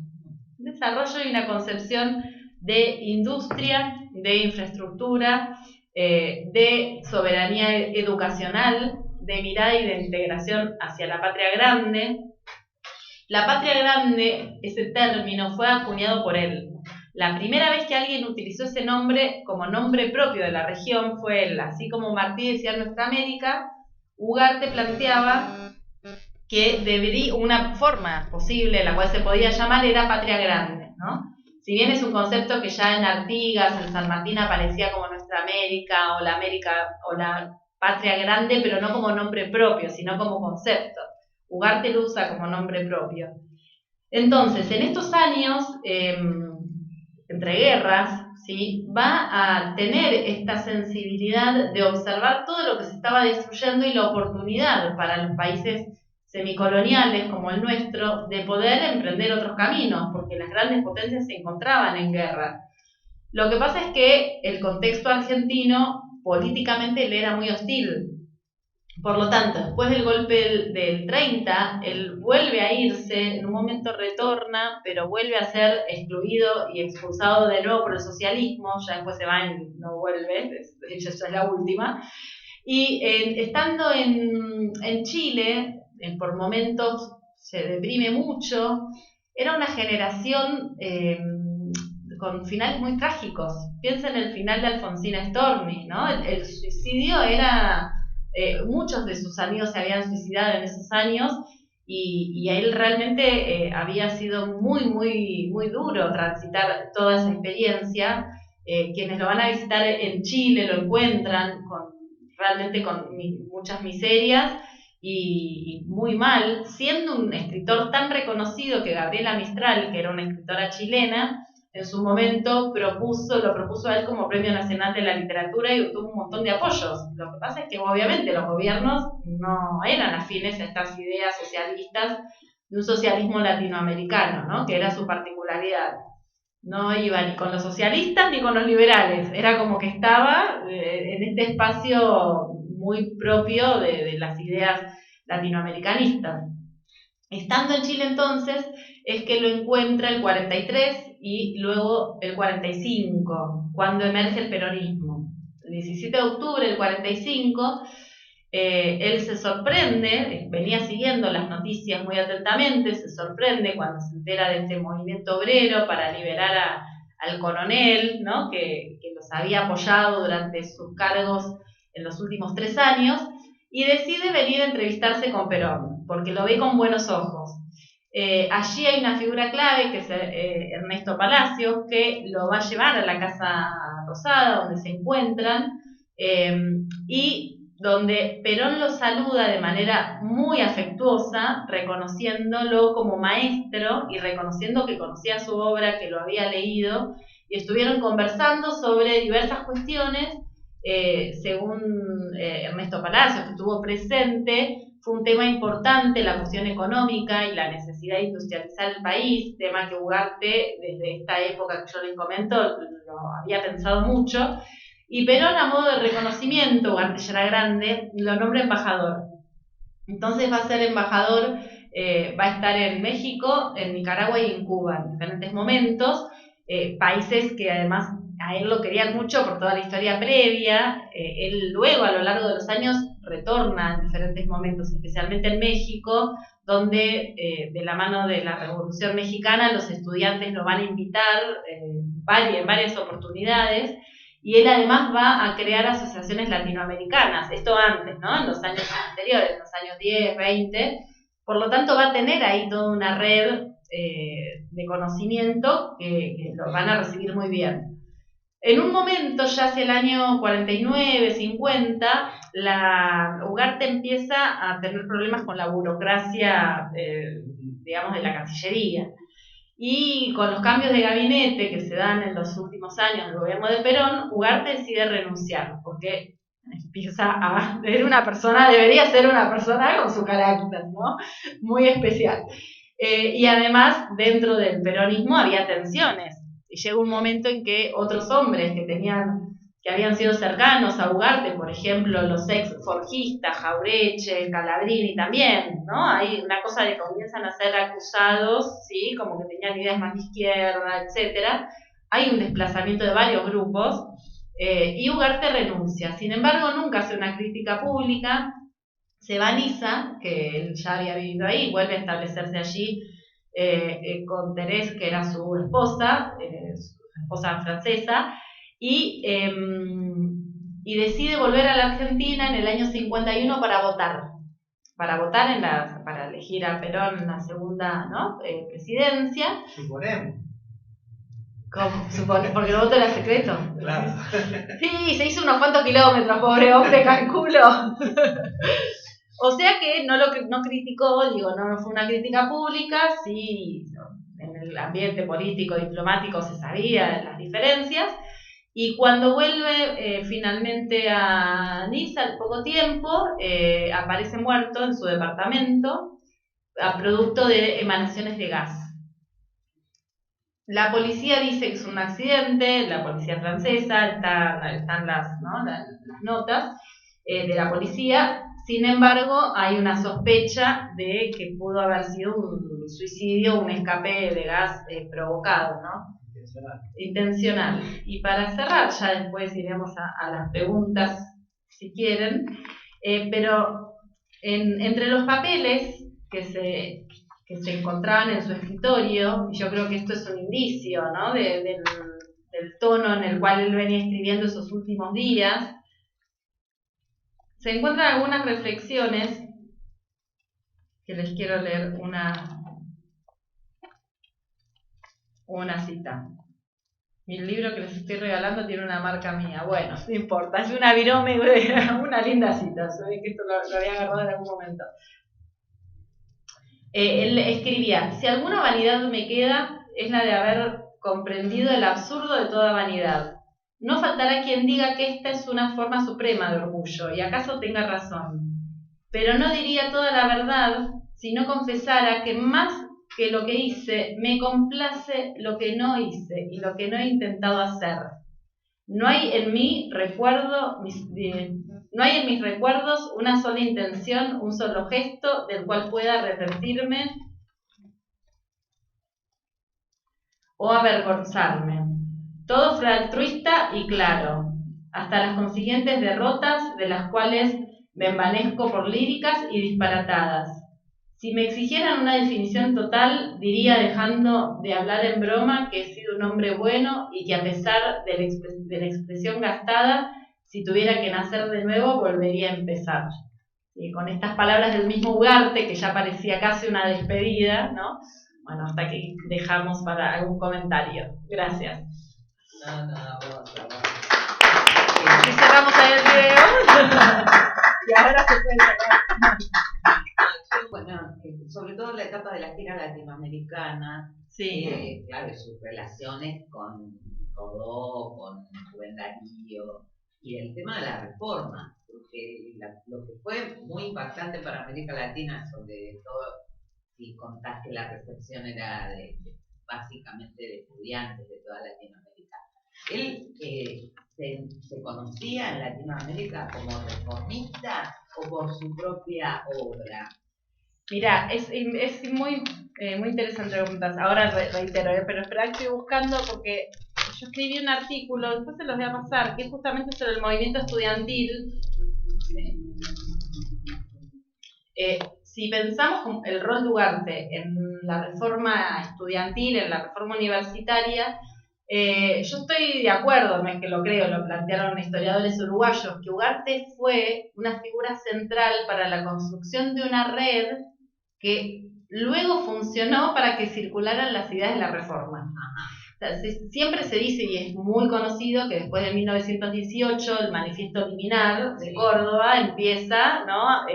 Desarrollo y una concepción de industria, de infraestructura, de soberanía educacional, de mirada y de integración hacia la patria grande. La patria grande, ese término, fue acuñado por él. La primera vez que alguien utilizó ese nombre como nombre propio de la región fue él. Así como Martí decía Nuestra América, Ugarte planteaba que una forma posible, la cual se podía llamar, era patria grande, ¿no? Si bien es un concepto que ya en Artigas, en San Martín aparecía como Nuestra América o la patria grande, pero no como nombre propio, sino como concepto. Ugarte lo usa como nombre propio. Entonces, en estos años, entre guerras, ¿sí?, va a tener esta sensibilidad de observar todo lo que se estaba destruyendo y la oportunidad para los países semicoloniales como el nuestro de poder emprender otros caminos, porque las grandes potencias se encontraban en guerra. Lo que pasa es que el contexto argentino políticamente le era muy hostil. Por lo tanto, después del golpe del 30, él vuelve a irse, en un momento retorna, pero vuelve a ser excluido y expulsado de nuevo por el socialismo, ya después se va y no vuelve, de hecho esa es la última. Y estando en Chile, por momentos se deprime mucho, era una generación con finales muy trágicos. Piensa en el final de Alfonsina Storni, ¿no? El suicidio era... muchos de sus amigos se habían suicidado en esos años y a él realmente había sido muy, muy, muy duro transitar toda esa experiencia. Quienes lo van a visitar en Chile lo encuentran realmente con muchas miserias y muy mal, siendo un escritor tan reconocido que Gabriela Mistral, que era una escritora chilena, en su momento lo propuso a él como Premio Nacional de la Literatura y obtuvo un montón de apoyos. Lo que pasa es que obviamente los gobiernos no eran afines a estas ideas socialistas de un socialismo latinoamericano, ¿no?, que era su particularidad. No iba ni con los socialistas ni con los liberales, era como que estaba en este espacio muy propio de las ideas latinoamericanistas. Estando en Chile entonces es que lo encuentra el 43 y luego el 45, cuando emerge el peronismo. El 17 de octubre del 45, él se sorprende, venía siguiendo las noticias muy atentamente, se sorprende cuando se entera de este movimiento obrero para liberar al coronel, ¿no?, que los había apoyado durante sus cargos en los últimos 3 años, y decide venir a entrevistarse con Perón, porque lo ve con buenos ojos. Allí hay una figura clave, que es Ernesto Palacios, que lo va a llevar a la Casa Rosada, donde se encuentran, y donde Perón lo saluda de manera muy afectuosa, reconociéndolo como maestro y reconociendo que conocía su obra, que lo había leído, y estuvieron conversando sobre diversas cuestiones. Según Ernesto Palacios, que estuvo presente, fue un tema importante la cuestión económica y la necesidad de industrializar el país, tema que Ugarte, desde esta época que yo les comento, lo había pensado mucho, y Perón, a modo de reconocimiento, Ugarte ya era grande, lo nombra embajador. Entonces va a ser embajador, va a estar en México, en Nicaragua y en Cuba en diferentes momentos, países que además a él lo querían mucho por toda la historia previa. Él luego, a lo largo de los años, retorna en diferentes momentos, especialmente en México, donde de la mano de la Revolución Mexicana los estudiantes lo van a invitar en varias oportunidades, y él además va a crear asociaciones latinoamericanas, esto antes, ¿no?, en los años anteriores, en los años 10, 20, por lo tanto va a tener ahí toda una red de conocimiento que lo van a recibir muy bien. En un momento, ya hacia el año 49, 50, Ugarte empieza a tener problemas con la burocracia, digamos, de la Cancillería. Y con los cambios de gabinete que se dan en los últimos años del gobierno de Perón, Ugarte decide renunciar, porque empieza a ser una persona, debería ser una persona con su carácter, ¿no? Muy especial. Y además, dentro del peronismo había tensiones. Y llega un momento en que otros hombres que habían sido cercanos a Ugarte, por ejemplo, los ex forjistas, Jaureche, Calabrini también, ¿no? Hay una cosa de que comienzan a ser acusados, ¿sí? Como que tenían ideas más de izquierda, etcétera. Hay un desplazamiento de varios grupos y Ugarte renuncia. Sin embargo, nunca hace una crítica pública. Se va a Niza, que él ya había vivido ahí, vuelve a establecerse allí con Thérèse, que era su esposa francesa, y decide volver a la Argentina en el año 51 para votar para elegir a Perón en la segunda, ¿no? Presidencia. Suponemos. ¿Cómo? Porque el voto era secreto. Claro. Sí, se hizo unos cuantos kilómetros, pobre hombre, calculo. O sea que no criticó, no fue una crítica pública, sí, en el ambiente político, diplomático se sabía las diferencias, y cuando vuelve finalmente a Niza al poco tiempo, aparece muerto en su departamento a producto de emanaciones de gas. La policía dice que es un accidente, la policía francesa, están las notas de la policía. Sin embargo, hay una sospecha de que pudo haber sido un suicidio, un escape de gas provocado, ¿no? Intencional. Y para cerrar, ya después iremos a las preguntas, si quieren, pero entre los papeles que se encontraban en su escritorio, y yo creo que esto es un indicio, ¿no? del tono en el cual él venía escribiendo esos últimos días, se encuentran algunas reflexiones que les quiero leer una cita. Mi libro que les estoy regalando tiene una marca mía. Bueno, no importa, es una virome, una linda cita. Saben que esto lo había agarrado en algún momento. Él escribía: si alguna vanidad me queda, es la de haber comprendido el absurdo de toda vanidad. No faltará quien diga que esta es una forma suprema de orgullo, y acaso tenga razón. Pero no diría toda la verdad si no confesara que más que lo que hice, me complace lo que no hice y lo que no he intentado hacer. No hay en mis recuerdos una sola intención, un solo gesto del cual pueda arrepentirme o avergonzarme. Todo fue altruista y claro, hasta las consiguientes derrotas de las cuales me envanezco por líricas y disparatadas. Si me exigieran una definición total, diría, dejando de hablar en broma, que he sido un hombre bueno y que a pesar de la expresión gastada, si tuviera que nacer de nuevo, volvería a empezar. Y con estas palabras del mismo Ugarte, que ya parecía casi una despedida, ¿no? Bueno, hasta aquí dejamos para algún comentario. Gracias. Y cerramos ahí el video. Y ahora se puede cerrar. Bueno, sobre todo la etapa de la gira latinoamericana, sí. Claro, sus relaciones con Rodó, con Rubén Darío, y el tema de la reforma, porque lo que fue muy impactante para América Latina, sobre todo si contás que la recepción era básicamente de estudiantes de toda Latinoamérica. Él se conocía en Latinoamérica como reformista o por su propia obra. Mira, es muy interesante preguntas. Ahora reitero, pero espera que estoy buscando porque yo escribí un artículo, después se los voy a pasar, que es justamente sobre el movimiento estudiantil. Si pensamos el rol de Ugarte en la reforma estudiantil, en la reforma universitaria, yo estoy de acuerdo, no es que lo creo, lo plantearon historiadores uruguayos, que Ugarte fue una figura central para la construcción de una red que luego funcionó para que circularan las ideas de la reforma. Siempre se dice, y es muy conocido, que después de 1918 el Manifiesto Liminar de Córdoba empieza, ¿no?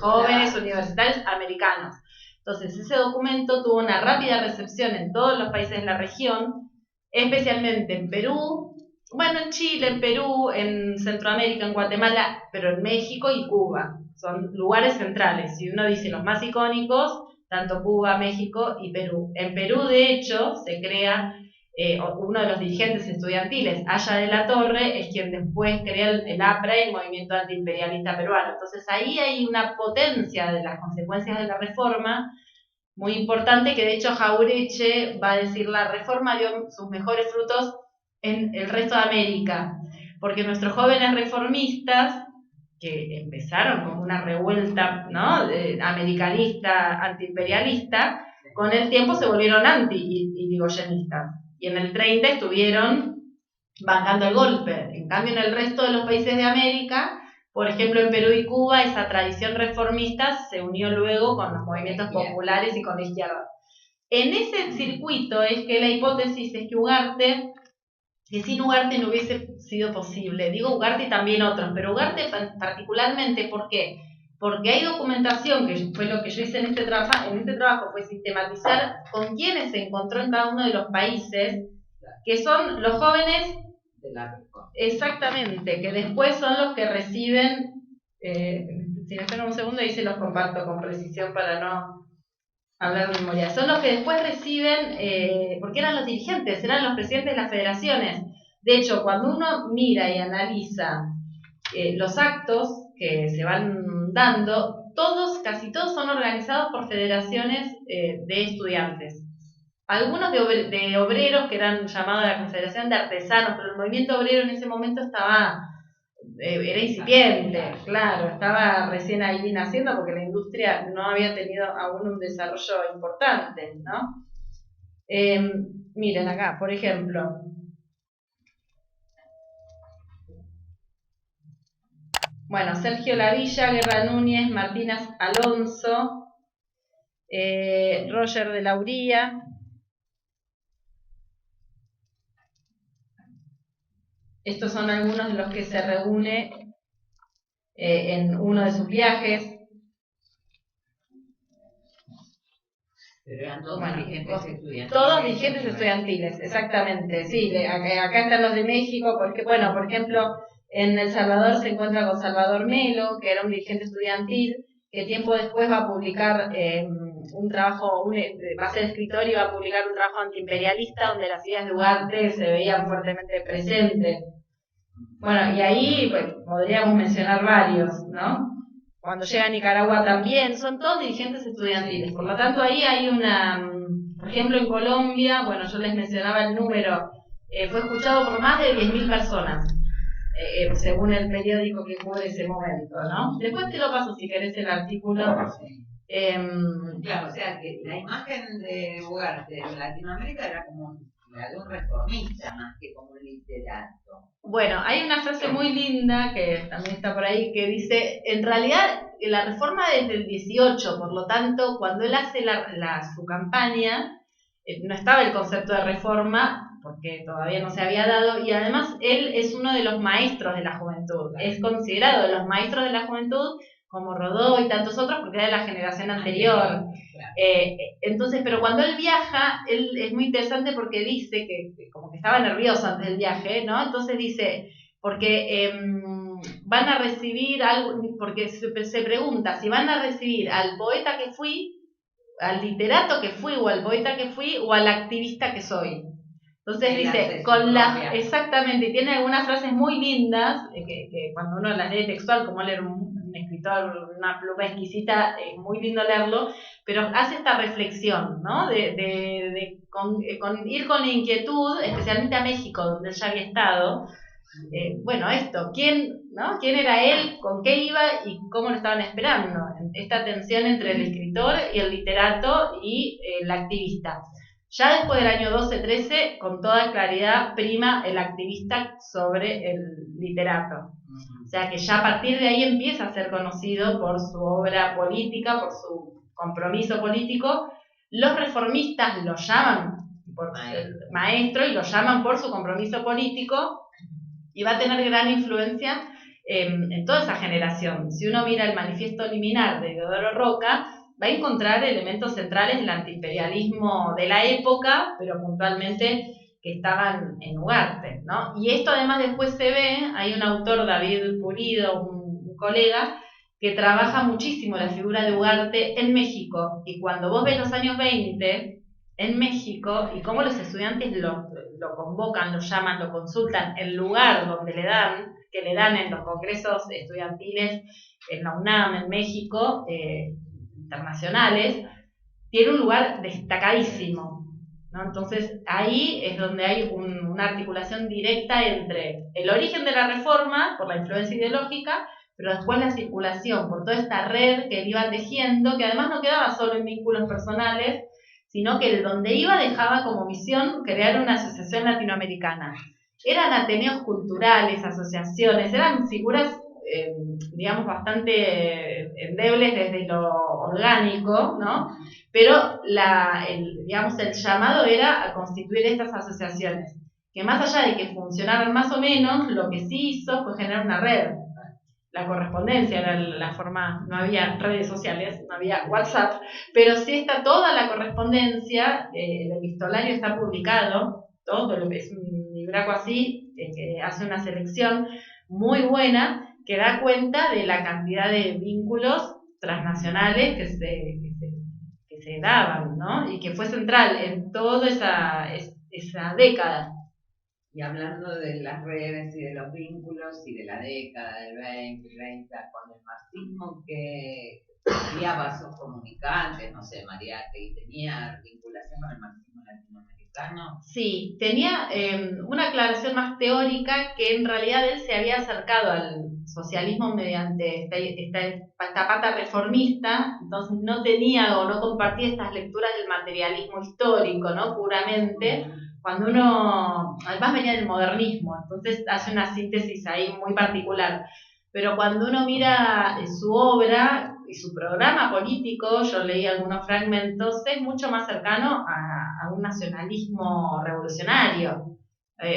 Jóvenes universitarios americanos. Entonces, ese documento tuvo una rápida recepción en todos los países de la región, especialmente en Perú, bueno, en Chile, en Perú, en Centroamérica, en Guatemala, pero en México y Cuba. Son lugares centrales. Si uno dice los más icónicos, tanto Cuba, México y Perú. En Perú, de hecho, se crea uno de los dirigentes estudiantiles, Aya de la Torre, es quien después crea el APRA y el movimiento antiimperialista peruano. Entonces ahí hay una potencia de las consecuencias de la reforma muy importante, que de hecho Jauretche va a decir la reforma dio sus mejores frutos en el resto de América, porque nuestros jóvenes reformistas, que empezaron como una revuelta, ¿no? Americanista, antiimperialista, con el tiempo se volvieron anti-irigoyenistas. Y en el 30 estuvieron bancando el golpe. En cambio, en el resto de los países de América, por ejemplo en Perú y Cuba, esa tradición reformista se unió luego con los movimientos populares y con la izquierda. En ese circuito es que la hipótesis es que sin Ugarte no hubiese sido posible. Digo Ugarte y también otros, pero Ugarte particularmente, ¿por qué? Porque hay documentación, que fue lo que yo hice en este trabajo fue sistematizar con quiénes se encontró en cada uno de los países, que son los jóvenes, exactamente, que después son los que reciben, si me esperan un segundo, ahí se los comparto con precisión para no hablar de memoria. Son los que después reciben, porque eran los dirigentes, eran los presidentes de las federaciones. De hecho, cuando uno mira y analiza los actos que se van dando, casi todos son organizados por federaciones de estudiantes. Algunos de obreros, que eran llamados la Confederación de Artesanos, pero el movimiento obrero en ese momento era incipiente, claro, estaba recién ahí naciendo porque la industria no había tenido aún un desarrollo importante, ¿no? Miren acá, por ejemplo, bueno, Sergio Lavilla, Guerra Núñez, Martínez Alonso, Roger de Lauría. Estos son algunos de los que se reúne en uno de sus viajes. Pero eran todos dirigentes estudiantiles. Todos dirigentes estudiantiles, exactamente. Sí, acá están los de México, porque, bueno, por ejemplo, en El Salvador se encuentra con Salvador Melo, que era un dirigente estudiantil, que tiempo después va a publicar un trabajo, va a ser escritor y va a publicar un trabajo antiimperialista donde las ideas de Ugarte se veían fuertemente presentes. Bueno, y ahí pues, podríamos mencionar varios, ¿no? Cuando llega a Nicaragua también, son todos dirigentes estudiantiles. Por lo tanto, ahí hay por ejemplo, en Colombia, bueno, yo les mencionaba el número, fue escuchado por más de 10.000 personas, según el periódico que cubre ese momento, ¿no? Después te lo paso si querés el artículo. Claro, o sea, que la imagen de Ugarte en Latinoamérica era como la de un reformista más que como un literato. Bueno, hay una frase muy linda que también está por ahí que dice, en realidad la reforma es del 18, por lo tanto, cuando él hace su campaña, no estaba el concepto de reforma, porque todavía no se había dado, y además él es uno de los maestros de la juventud, es considerado de los maestros de la juventud, como Rodó y tantos otros, porque era de la generación anterior. Entonces, pero cuando él viaja, él es muy interesante porque dice que como que estaba nervioso antes del viaje, ¿no? Entonces dice, porque van a recibir algo, porque se pregunta si van a recibir al poeta que fui, al literato que fui, o al poeta que fui, o al activista que soy. Entonces dice, exactamente, y tiene algunas frases muy lindas, que cuando uno las lee textual, como leer un escritor, una pluma exquisita, es muy lindo leerlo, pero hace esta reflexión, ¿no? Con ir con inquietud, especialmente a México, donde él ya había estado, bueno, esto, ¿quién era él, con qué iba y cómo lo estaban esperando? Esta tensión entre el escritor y el literato y el activista. Ya después del año 12-13, con toda claridad, prima el activista sobre el literato. O sea que ya a partir de ahí empieza a ser conocido por su obra política, por su compromiso político. Los reformistas lo llaman, por ser maestro, y lo llaman por su compromiso político, y va a tener gran influencia en toda esa generación. Si uno mira el Manifiesto Liminar de Deodoro Roca, va a encontrar elementos centrales del antiimperialismo de la época, pero puntualmente que estaban en Ugarte, ¿no? Y esto además después se ve, hay un autor, David Pulido, un colega, que trabaja muchísimo la figura de Ugarte en México, y cuando vos ves los años 20 en México y cómo los estudiantes lo convocan, lo llaman, lo consultan, el lugar donde que le dan en los congresos estudiantiles en la UNAM, en México, internacionales, tiene un lugar destacadísimo, ¿no? Entonces ahí es donde hay una articulación directa entre el origen de la reforma, por la influencia ideológica, pero después la circulación, por toda esta red que iban tejiendo, que además no quedaba solo en vínculos personales, sino que donde iba dejaba como misión crear una asociación latinoamericana. Eran ateneos culturales, asociaciones, eran figuras, digamos, bastante endebles desde lo orgánico, ¿no? Pero digamos, el llamado era a constituir estas asociaciones, que más allá de que funcionaran más o menos, lo que sí hizo fue generar una red. La correspondencia era la forma, no había redes sociales, no había WhatsApp, pero sí está toda la correspondencia, el epistolario está publicado, todo lo que es un libraco así, que hace una selección muy buena, que da cuenta de la cantidad de vínculos transnacionales que se daban, ¿no? Y que fue central en toda esa década. Y hablando de las redes y de los vínculos y de la década del 20, 30, con el marxismo que había vasos comunicantes, no sé, Mariátegui tenía vinculación con el marxismo latinoamericano. Sí, tenía una aclaración más teórica, que en realidad él se había acercado al socialismo mediante esta pata reformista, entonces no tenía o no compartía estas lecturas del materialismo histórico, ¿no? Puramente. Cuando uno, además venía del modernismo, entonces hace una síntesis ahí muy particular, pero cuando uno mira su obra y su programa político, yo leí algunos fragmentos, es mucho más cercano a un nacionalismo revolucionario,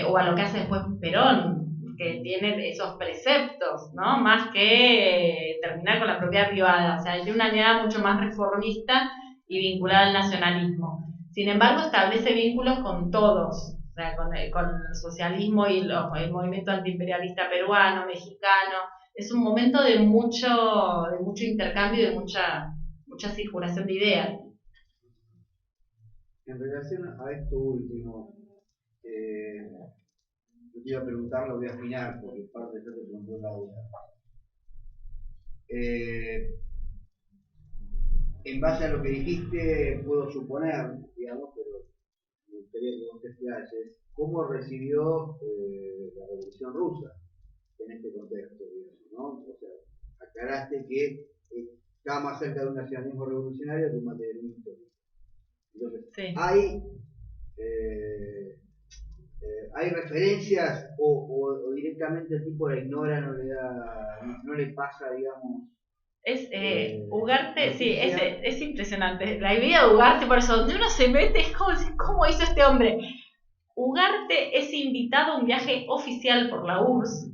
o a lo que hace después Perón, que tiene esos preceptos, ¿no? Más que terminar con la propiedad privada, o sea, tiene una mirada mucho más reformista y vinculada al nacionalismo. Sin embargo, establece vínculos con todos, o sea, con el socialismo y el movimiento antiimperialista peruano, mexicano. Es un momento de mucho intercambio y de mucha circulación de ideas. En relación a esto último, yo te iba a preguntar, lo voy a afinar, porque parte de eso te preguntó Laura. En base a lo que dijiste, puedo suponer, digamos, pero me gustaría que vos te explases, ¿cómo recibió la Revolución Rusa en este contexto, digamos, ¿no? O sea, aclaraste que estaba más cerca de un nacionalismo revolucionario que un materialismo histórico. Entonces, sí. ¿Hay referencias o directamente el tipo la ignora, no le pasa, digamos? Ugarte, sí, es impresionante. La idea de Ugarte, por eso, donde uno se mete, es como decir, ¿cómo hizo este hombre? Ugarte es invitado a un viaje oficial por la URSS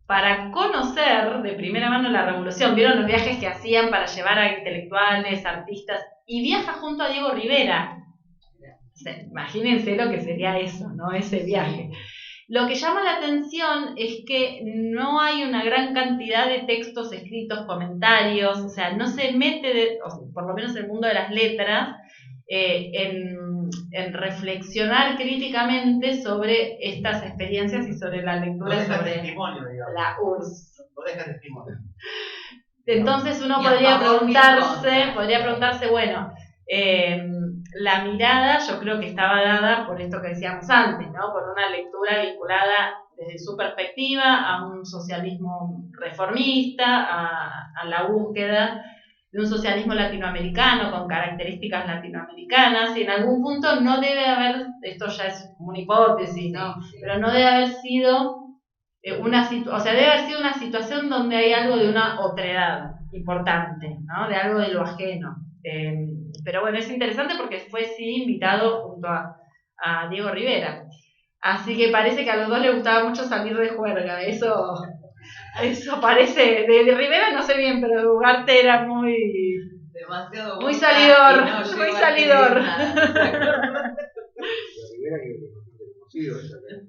para conocer de primera mano la revolución. Vieron los viajes que hacían para llevar a intelectuales, artistas, y viaja junto a Diego Rivera. O sea, imagínense lo que sería eso, ¿no? Ese viaje. Lo que llama la atención es que no hay una gran cantidad de textos escritos, comentarios, o sea, no se mete, por lo menos en el mundo de las letras, en reflexionar críticamente sobre estas experiencias y sobre la lectura sobre la URSS. No deja testimonio. Entonces uno podría preguntarse, bueno, la mirada yo creo que estaba dada por esto que decíamos antes, ¿no? Por una lectura vinculada desde su perspectiva a un socialismo reformista, a la búsqueda de un socialismo latinoamericano con características latinoamericanas, y en algún punto no debe haber, esto ya es como una hipótesis, ¿no? Pero no debe haber sido debe haber sido una situación donde hay algo de una otredad importante, ¿no? De algo de lo ajeno. Pero bueno, es interesante porque fue sí invitado junto a a Diego Rivera. Así que parece que a los dos les gustaba mucho salir de juerga. Eso parece. De Rivera no sé bien, pero de Ugarte era demasiado muy salidor. no muy salidor.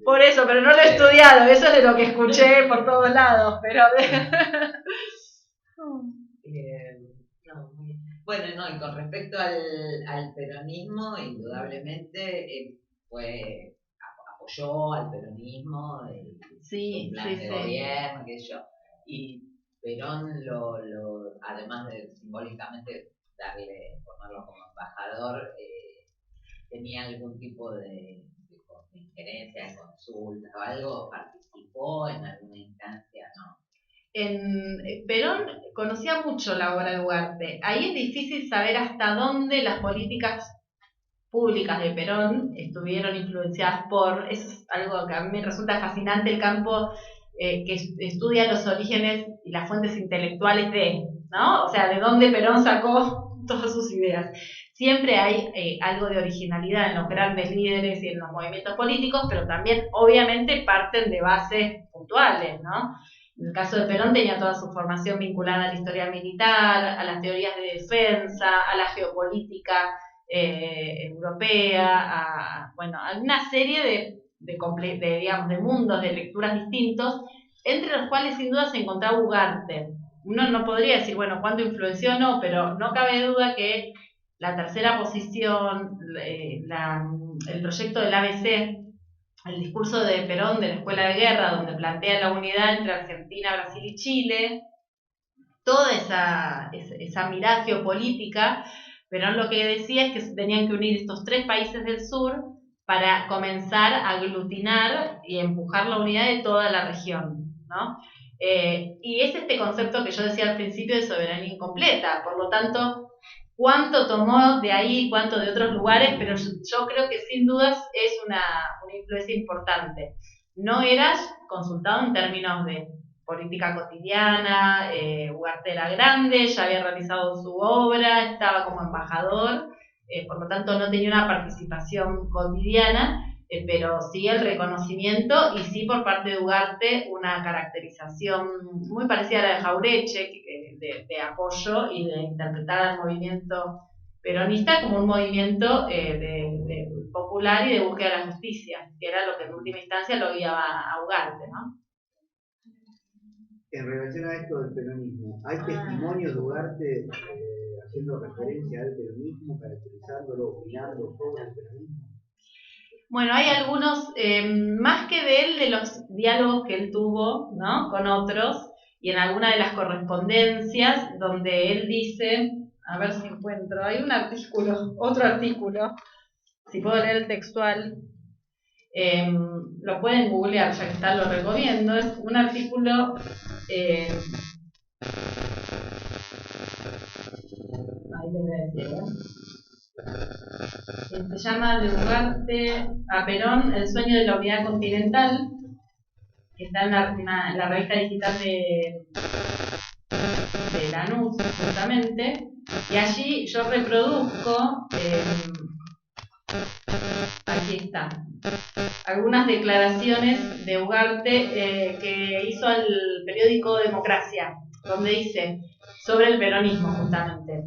Por eso, pero no lo he estudiado. Eso es de lo que escuché por todos lados. Pero no, muy bien. Bueno, no, y con respecto al peronismo, indudablemente apoyó al peronismo, el plan de gobierno, qué sé yo, y Perón además de simbólicamente ponerlo como embajador, tenía algún tipo de injerencia, de consulta o algo, participó en alguna instancia, ¿no? Perón conocía mucho la obra de Ugarte. Ahí es difícil saber hasta dónde las políticas públicas de Perón estuvieron influenciadas eso es algo que a mí me resulta fascinante, el campo que estudia los orígenes y las fuentes intelectuales ¿no? O sea, de dónde Perón sacó todas sus ideas. Siempre hay algo de originalidad en los grandes líderes y en los movimientos políticos, pero también obviamente parten de bases puntuales, ¿no? En el caso de Perón tenía toda su formación vinculada a la historia militar, a las teorías de defensa, a la geopolítica europea, a una serie de mundos, de lecturas distintos, entre los cuales sin duda se encontraba Ugarte. Uno no podría decir, bueno, cuánto influenció o no, pero no cabe duda que la tercera posición, el proyecto del ABC, el discurso de Perón de la Escuela de Guerra, donde plantea la unidad entre Argentina, Brasil y Chile, toda esa mirada geopolítica, Perón lo que decía es que se tenían que unir estos tres países del sur para comenzar a aglutinar y empujar la unidad de toda la región, ¿no? Y es este concepto que yo decía al principio de soberanía incompleta, por lo tanto, cuánto tomó de ahí, cuánto de otros lugares, pero yo creo que sin dudas es una influencia importante. No era consultado en términos de política cotidiana, Ugarte era grande, ya había realizado su obra, estaba como embajador, por lo tanto no tenía una participación cotidiana, pero sí el reconocimiento y sí por parte de Ugarte una caracterización muy parecida a la de Jauretche, de apoyo y de interpretar al movimiento peronista como un movimiento de popular y de búsqueda de la justicia, que era lo que en última instancia lo guiaba a Ugarte, ¿no? En relación a esto del peronismo, ¿hay testimonios de Ugarte haciendo referencia al peronismo, caracterizándolo, opinando sobre el peronismo? Bueno, hay algunos, más que de él, de los diálogos que él tuvo, ¿no?, con otros, y en alguna de las correspondencias, donde él dice, a ver si encuentro, hay otro artículo, si puedo leer el textual, lo pueden googlear, ya que está, lo recomiendo, es un artículo, ahí les voy a decir, se llama De Ugarte a Perón, el sueño de la unidad continental, que está en la revista digital de Lanús, justamente, y allí yo reproduzco, aquí está, algunas declaraciones de Ugarte que hizo al periódico Democracia, donde dice sobre el peronismo, justamente.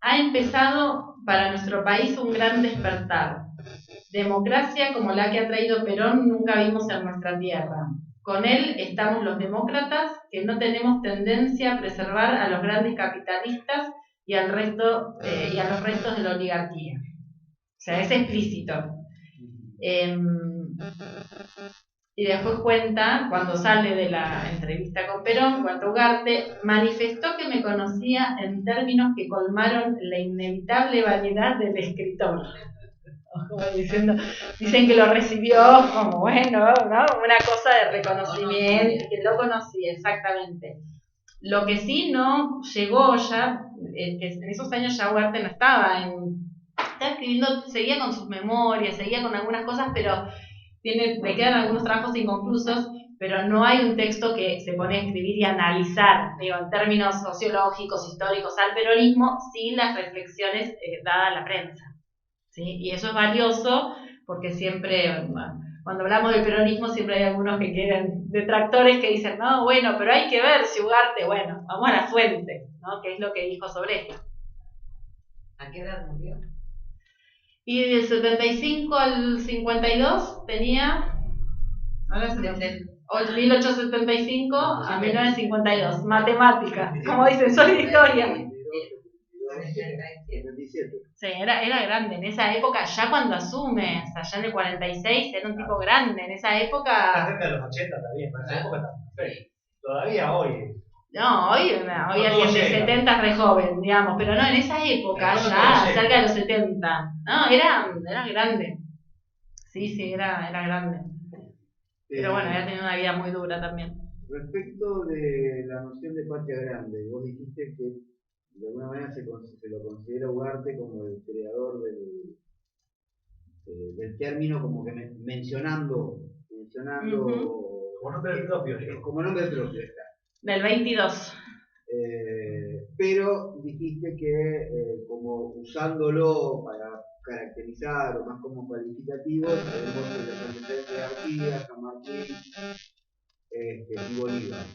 Ha empezado para nuestro país un gran despertar. Democracia como la que ha traído Perón nunca vimos en nuestra tierra. Con él estamos los demócratas que no tenemos tendencia a preservar a los grandes capitalistas y a los restos de la oligarquía. O sea, es explícito. Y después cuenta, cuando sale de la entrevista con Perón, cuando Ugarte manifestó que me conocía en términos que colmaron la inevitable vanidad del escritor. Como dicen que lo recibió como bueno, ¿no?, una cosa de reconocimiento, que lo conocía, exactamente. Lo que sí no llegó ya, que en esos años ya Ugarte no estaba escribiendo, seguía con sus memorias, seguía con algunas cosas, pero le quedan algunos trabajos inconclusos, pero no hay un texto que se pone a escribir y analizar, en términos sociológicos, históricos, al peronismo, sin las reflexiones dadas a la prensa. ¿sí? Y eso es valioso porque siempre, cuando hablamos del peronismo, siempre hay algunos que quieren, detractores que dicen, no, bueno, pero hay que ver si Ugarte, bueno, vamos a la fuente, ¿no? ¿Qué es lo que dijo sobre esto? ¿A qué edad murió? Y del 75 al 52 tenía, ahora se 1875 a 1952, matemática, como dicen, soy de historia. Sí, era grande, en esa época, ya cuando asume, o sea, ya en el 46, era un tipo grande, en esa Está época... cerca de los 80 también, en esa época también. Todavía hoy. No, hoy alguien de 70 es re joven, digamos, pero no, en esa época, ya cerca de los 70, no, era grande. Sí, era grande. Pero bueno, había tenido una vida muy dura también. Respecto de la noción de patria grande, vos dijiste que de alguna manera se lo considera Ugarte como el creador del término, como que mencionando Como nombre propio. Como nombre propio. Del 22. Pero dijiste que como usándolo para caracterizar o más como cualificativo, tenemos los antecedentes de Artigas, San Martín y Bolívar.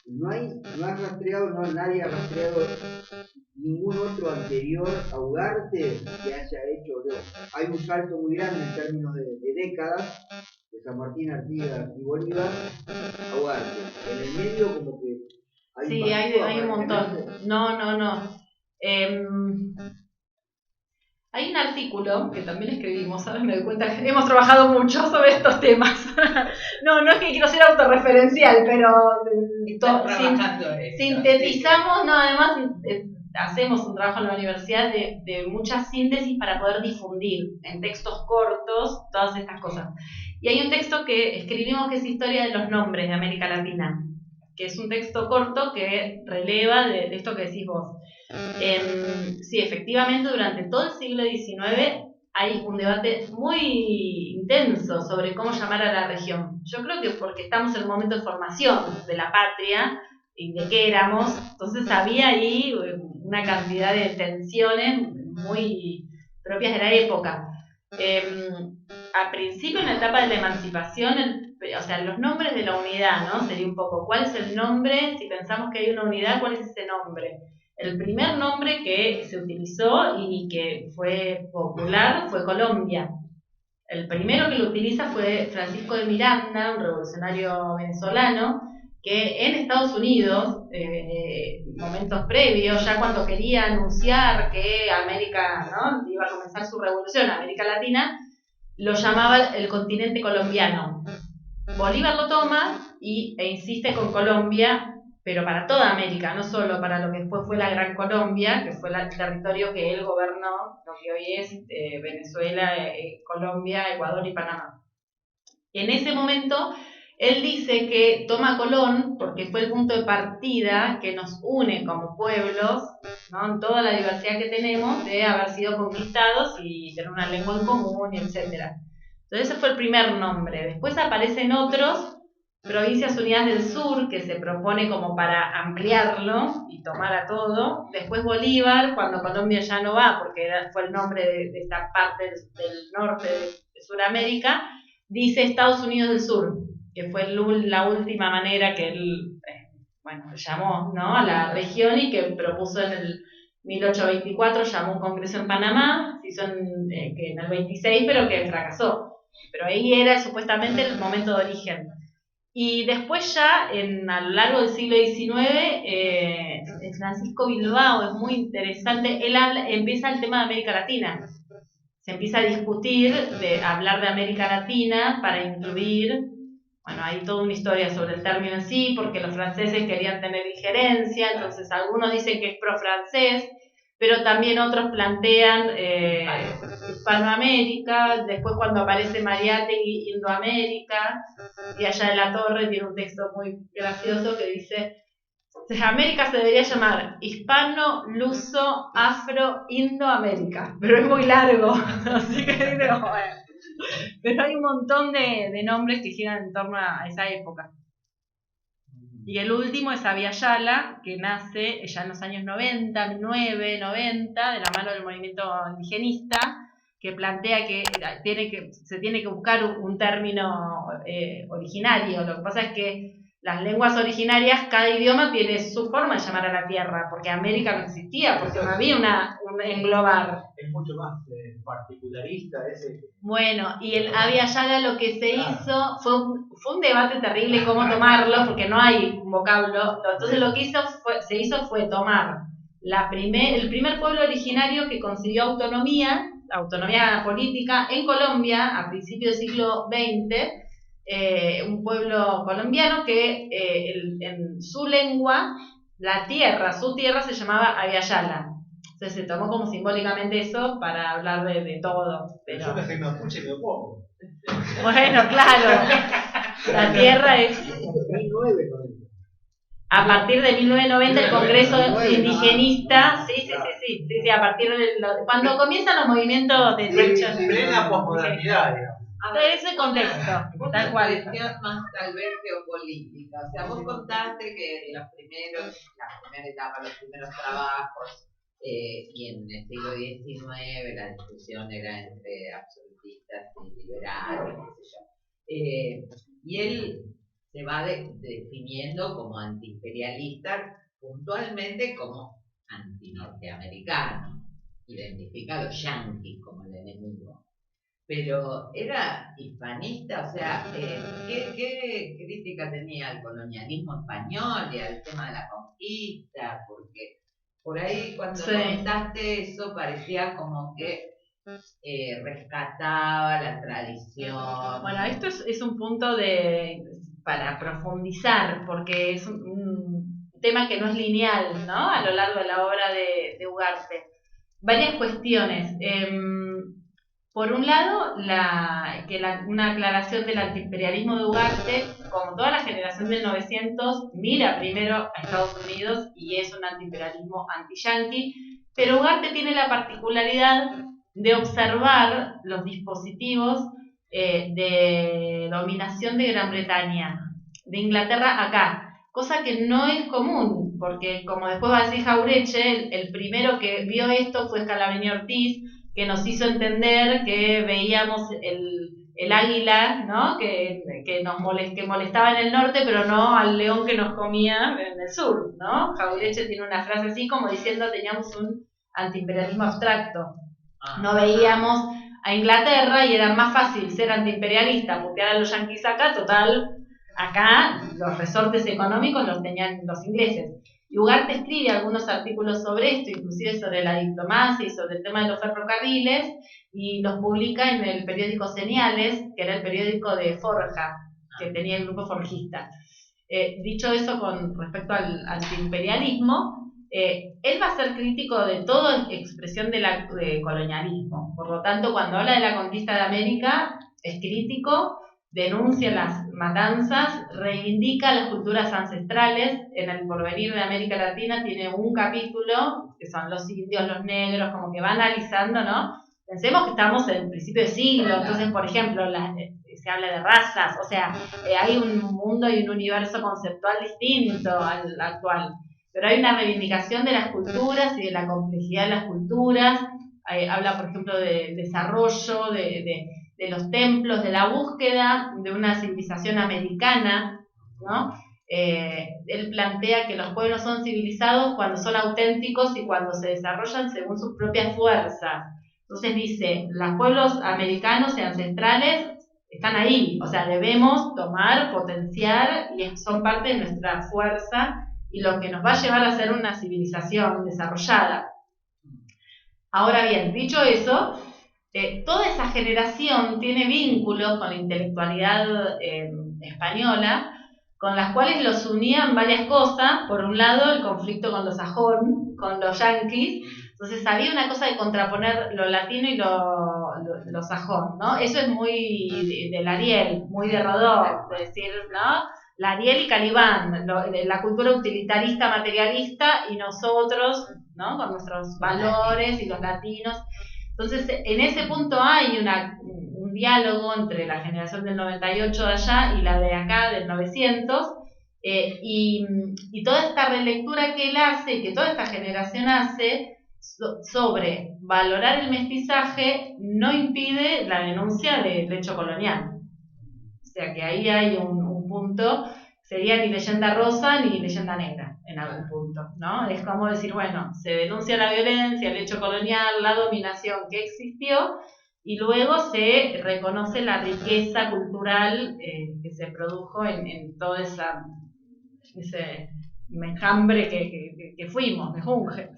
Nadie ha rastreado ningún otro anterior a Ugarte que haya hecho. Hay un salto muy grande en términos de décadas, de San Martín, Artigas y Bolívar a Ugarte. En el medio como que hay sí, hay un montón. No. Hay un artículo que también escribimos, ahora me doy cuenta que hemos trabajado mucho sobre estos temas. No es que quiero ser autorreferencial, pero sintetizamos, además hacemos un trabajo en la universidad de muchas síntesis para poder difundir en textos cortos todas estas cosas. Y hay un texto que escribimos que es Historia de los Nombres de América Latina, que es un texto corto que releva de esto que decís vos. Sí, efectivamente, durante todo el siglo XIX hay un debate muy intenso sobre cómo llamar a la región. Yo creo que porque estamos en un momento de formación de la patria y de qué éramos, entonces había ahí una cantidad de tensiones muy propias de la época. Al principio, en la etapa de la emancipación, o sea, los nombres de la unidad, ¿no? Sería un poco, ¿cuál es el nombre? Si pensamos que hay una unidad, ¿cuál es ese nombre? El primer nombre que se utilizó y que fue popular fue Colombia. El primero que lo utiliza fue Francisco de Miranda, un revolucionario venezolano, que en Estados Unidos, momentos previos, ya cuando quería anunciar que América, ¿no?, iba a comenzar su revolución, América Latina, lo llamaba el continente colombiano. Bolívar lo toma e insiste con Colombia, pero para toda América, no solo para lo que después fue la Gran Colombia, que fue el territorio que él gobernó, lo que hoy es Venezuela, Colombia, Ecuador y Panamá. En ese momento, él dice que toma Colón porque fue el punto de partida que nos une como pueblos, ¿no?, en toda la diversidad que tenemos, de haber sido conquistados y tener una lengua en común, etc. Entonces ese fue el primer nombre. Después aparecen otros, Provincias Unidas del Sur, que se propone como para ampliarlo y tomar a todo. Después Bolívar, cuando Colombia ya no va, porque fue el nombre de esta parte del norte de Sudamérica, dice Estados Unidos del Sur, que fue la última manera que él llamó, ¿no?, a la región, y que propuso en el 1824, llamó un congreso en Panamá, se hizo que en el 26, pero que fracasó. Pero ahí era supuestamente el momento de origen. Y después ya, a lo largo del siglo XIX, Francisco Bilbao es muy interesante. Él empieza el tema de América Latina. Se empieza a discutir, hablar de América Latina para incluir, hay toda una historia sobre el término en sí, porque los franceses querían tener injerencia, entonces algunos dicen que es pro-francés, pero también otros plantean Hispanoamérica. Después, cuando aparece Mariátegui, Indoamérica, y allá en la torre tiene un texto muy gracioso que dice: América se debería llamar Hispano, Luso, Afro, Indoamérica, pero es muy largo, así que bueno. Pero hay un montón de nombres que giran en torno a esa época. Y el último es Abya Yala, que nace ya en los años 90, 1990, de la mano del movimiento indigenista, que plantea que se tiene que buscar un término originario. Lo que pasa es que las lenguas originarias, cada idioma tiene su forma de llamar a la tierra, porque América no existía, porque no había un englobar. Es mucho más particularista ese. Bueno, y el Abya Yala lo que se hizo fue un debate terrible cómo tomarlo, porque no hay un vocablo. Entonces lo que se hizo fue tomar el primer pueblo originario que consiguió autonomía política en Colombia a principios del siglo XX, un pueblo colombiano que en su lengua, su tierra se llamaba Abya Yala. Entonces se tomó como simbólicamente eso para hablar de todo. Pero yo me soy mapuche y me opongo. Bueno, claro, la tierra es... 1990. A partir de 1990 el Congreso Indigenista, sí, a partir de cuando comienzan los movimientos de derechos. Plena posmodernidad, digamos. Ese contexto, tal cual. Una cuestión más tal vez geopolítica. O sea, vos contaste que la primera etapa, los primeros trabajos, y en el siglo XIX la discusión era entre absolutistas y liberales, qué sé yo. Y él se va definiendo como antiimperialista, puntualmente como antinorteamericano. Identifica a los yanquis como el enemigo. Pero era hispanista, o sea, ¿qué crítica tenía al colonialismo español y al tema de la conquista? Porque por ahí cuando comentaste eso parecía como que rescataba la tradición. Bueno, esto es un punto para profundizar, porque es un tema que no es lineal, ¿no? A lo largo de la obra de Ugarte. Varias cuestiones. Por un lado, una aclaración del antiimperialismo de Ugarte, como toda la generación del 900, mira primero a Estados Unidos y es un antiimperialismo anti-yanqui, pero Ugarte tiene la particularidad de observar los dispositivos de dominación de Gran Bretaña, de Inglaterra acá, cosa que no es común, porque como después va a decir Jauretche, el primero que vio esto fue Scalabrini Ortiz, que nos hizo entender que veíamos el águila, ¿no? que molestaba en el norte, pero no al león que nos comía en el sur, ¿no? Jauretche tiene una frase así como diciendo teníamos un antiimperialismo abstracto. No veíamos a Inglaterra y era más fácil ser antiimperialista, putear a los yanquis acá, total, acá los resortes económicos los tenían los ingleses. Y Ugarte escribe algunos artículos sobre esto, inclusive sobre la diplomacia y sobre el tema de los ferrocarriles, y los publica en el periódico Señales, que era el periódico de Forja, que tenía el grupo forjista. Dicho eso con respecto al antiimperialismo, él va a ser crítico de toda expresión de colonialismo. Por lo tanto, cuando habla de la conquista de América, es crítico, denuncia las matanzas, reivindica las culturas ancestrales. En El porvenir de América Latina tiene un capítulo, que son los indios, los negros, como que va analizando, ¿no? Pensemos que estamos en el principio de siglo, entonces, por ejemplo, se habla de razas, o sea, hay un mundo y un universo conceptual distinto al actual. Pero hay una reivindicación de las culturas y de la complejidad de las culturas. Habla, por ejemplo, de desarrollo, de los templos, de la búsqueda de una civilización americana, ¿no? Él plantea que los pueblos son civilizados cuando son auténticos y cuando se desarrollan según sus propias fuerzas. Entonces dice, los pueblos americanos y ancestrales están ahí, o sea, debemos tomar, potenciar, y son parte de nuestra fuerza y lo que nos va a llevar a ser una civilización desarrollada. Ahora bien, dicho eso, toda esa generación tiene vínculos con la intelectualidad española, con las cuales los unían varias cosas. Por un lado, el conflicto con los sajón, con los yanquis. Entonces había una cosa de contraponer lo latino y lo sajón, ¿no? Eso es muy de Lariel, muy de Rodó, de decir, ¿no? Lariel y Calibán, la cultura utilitarista, materialista, y nosotros, ¿no? Con nuestros valores y los latinos. Entonces, en ese punto hay un diálogo entre la generación del 98 de allá y la de acá, del 900, Y toda esta relectura que él hace, que toda esta generación hace, sobre valorar el mestizaje, no impide la denuncia del hecho colonial. O sea que ahí hay un punto, sería ni leyenda rosa ni leyenda negra en algún punto, ¿no? Es como decir, bueno, se denuncia la violencia, el hecho colonial, la dominación que existió, y luego se reconoce la riqueza cultural que se produjo en todo ese enjambre que fuimos, de junge.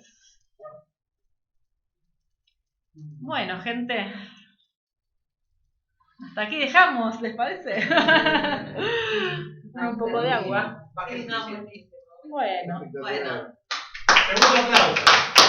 Bueno, gente, hasta aquí dejamos, ¿les parece? Un poco de agua. Bueno. Segundo aplauso.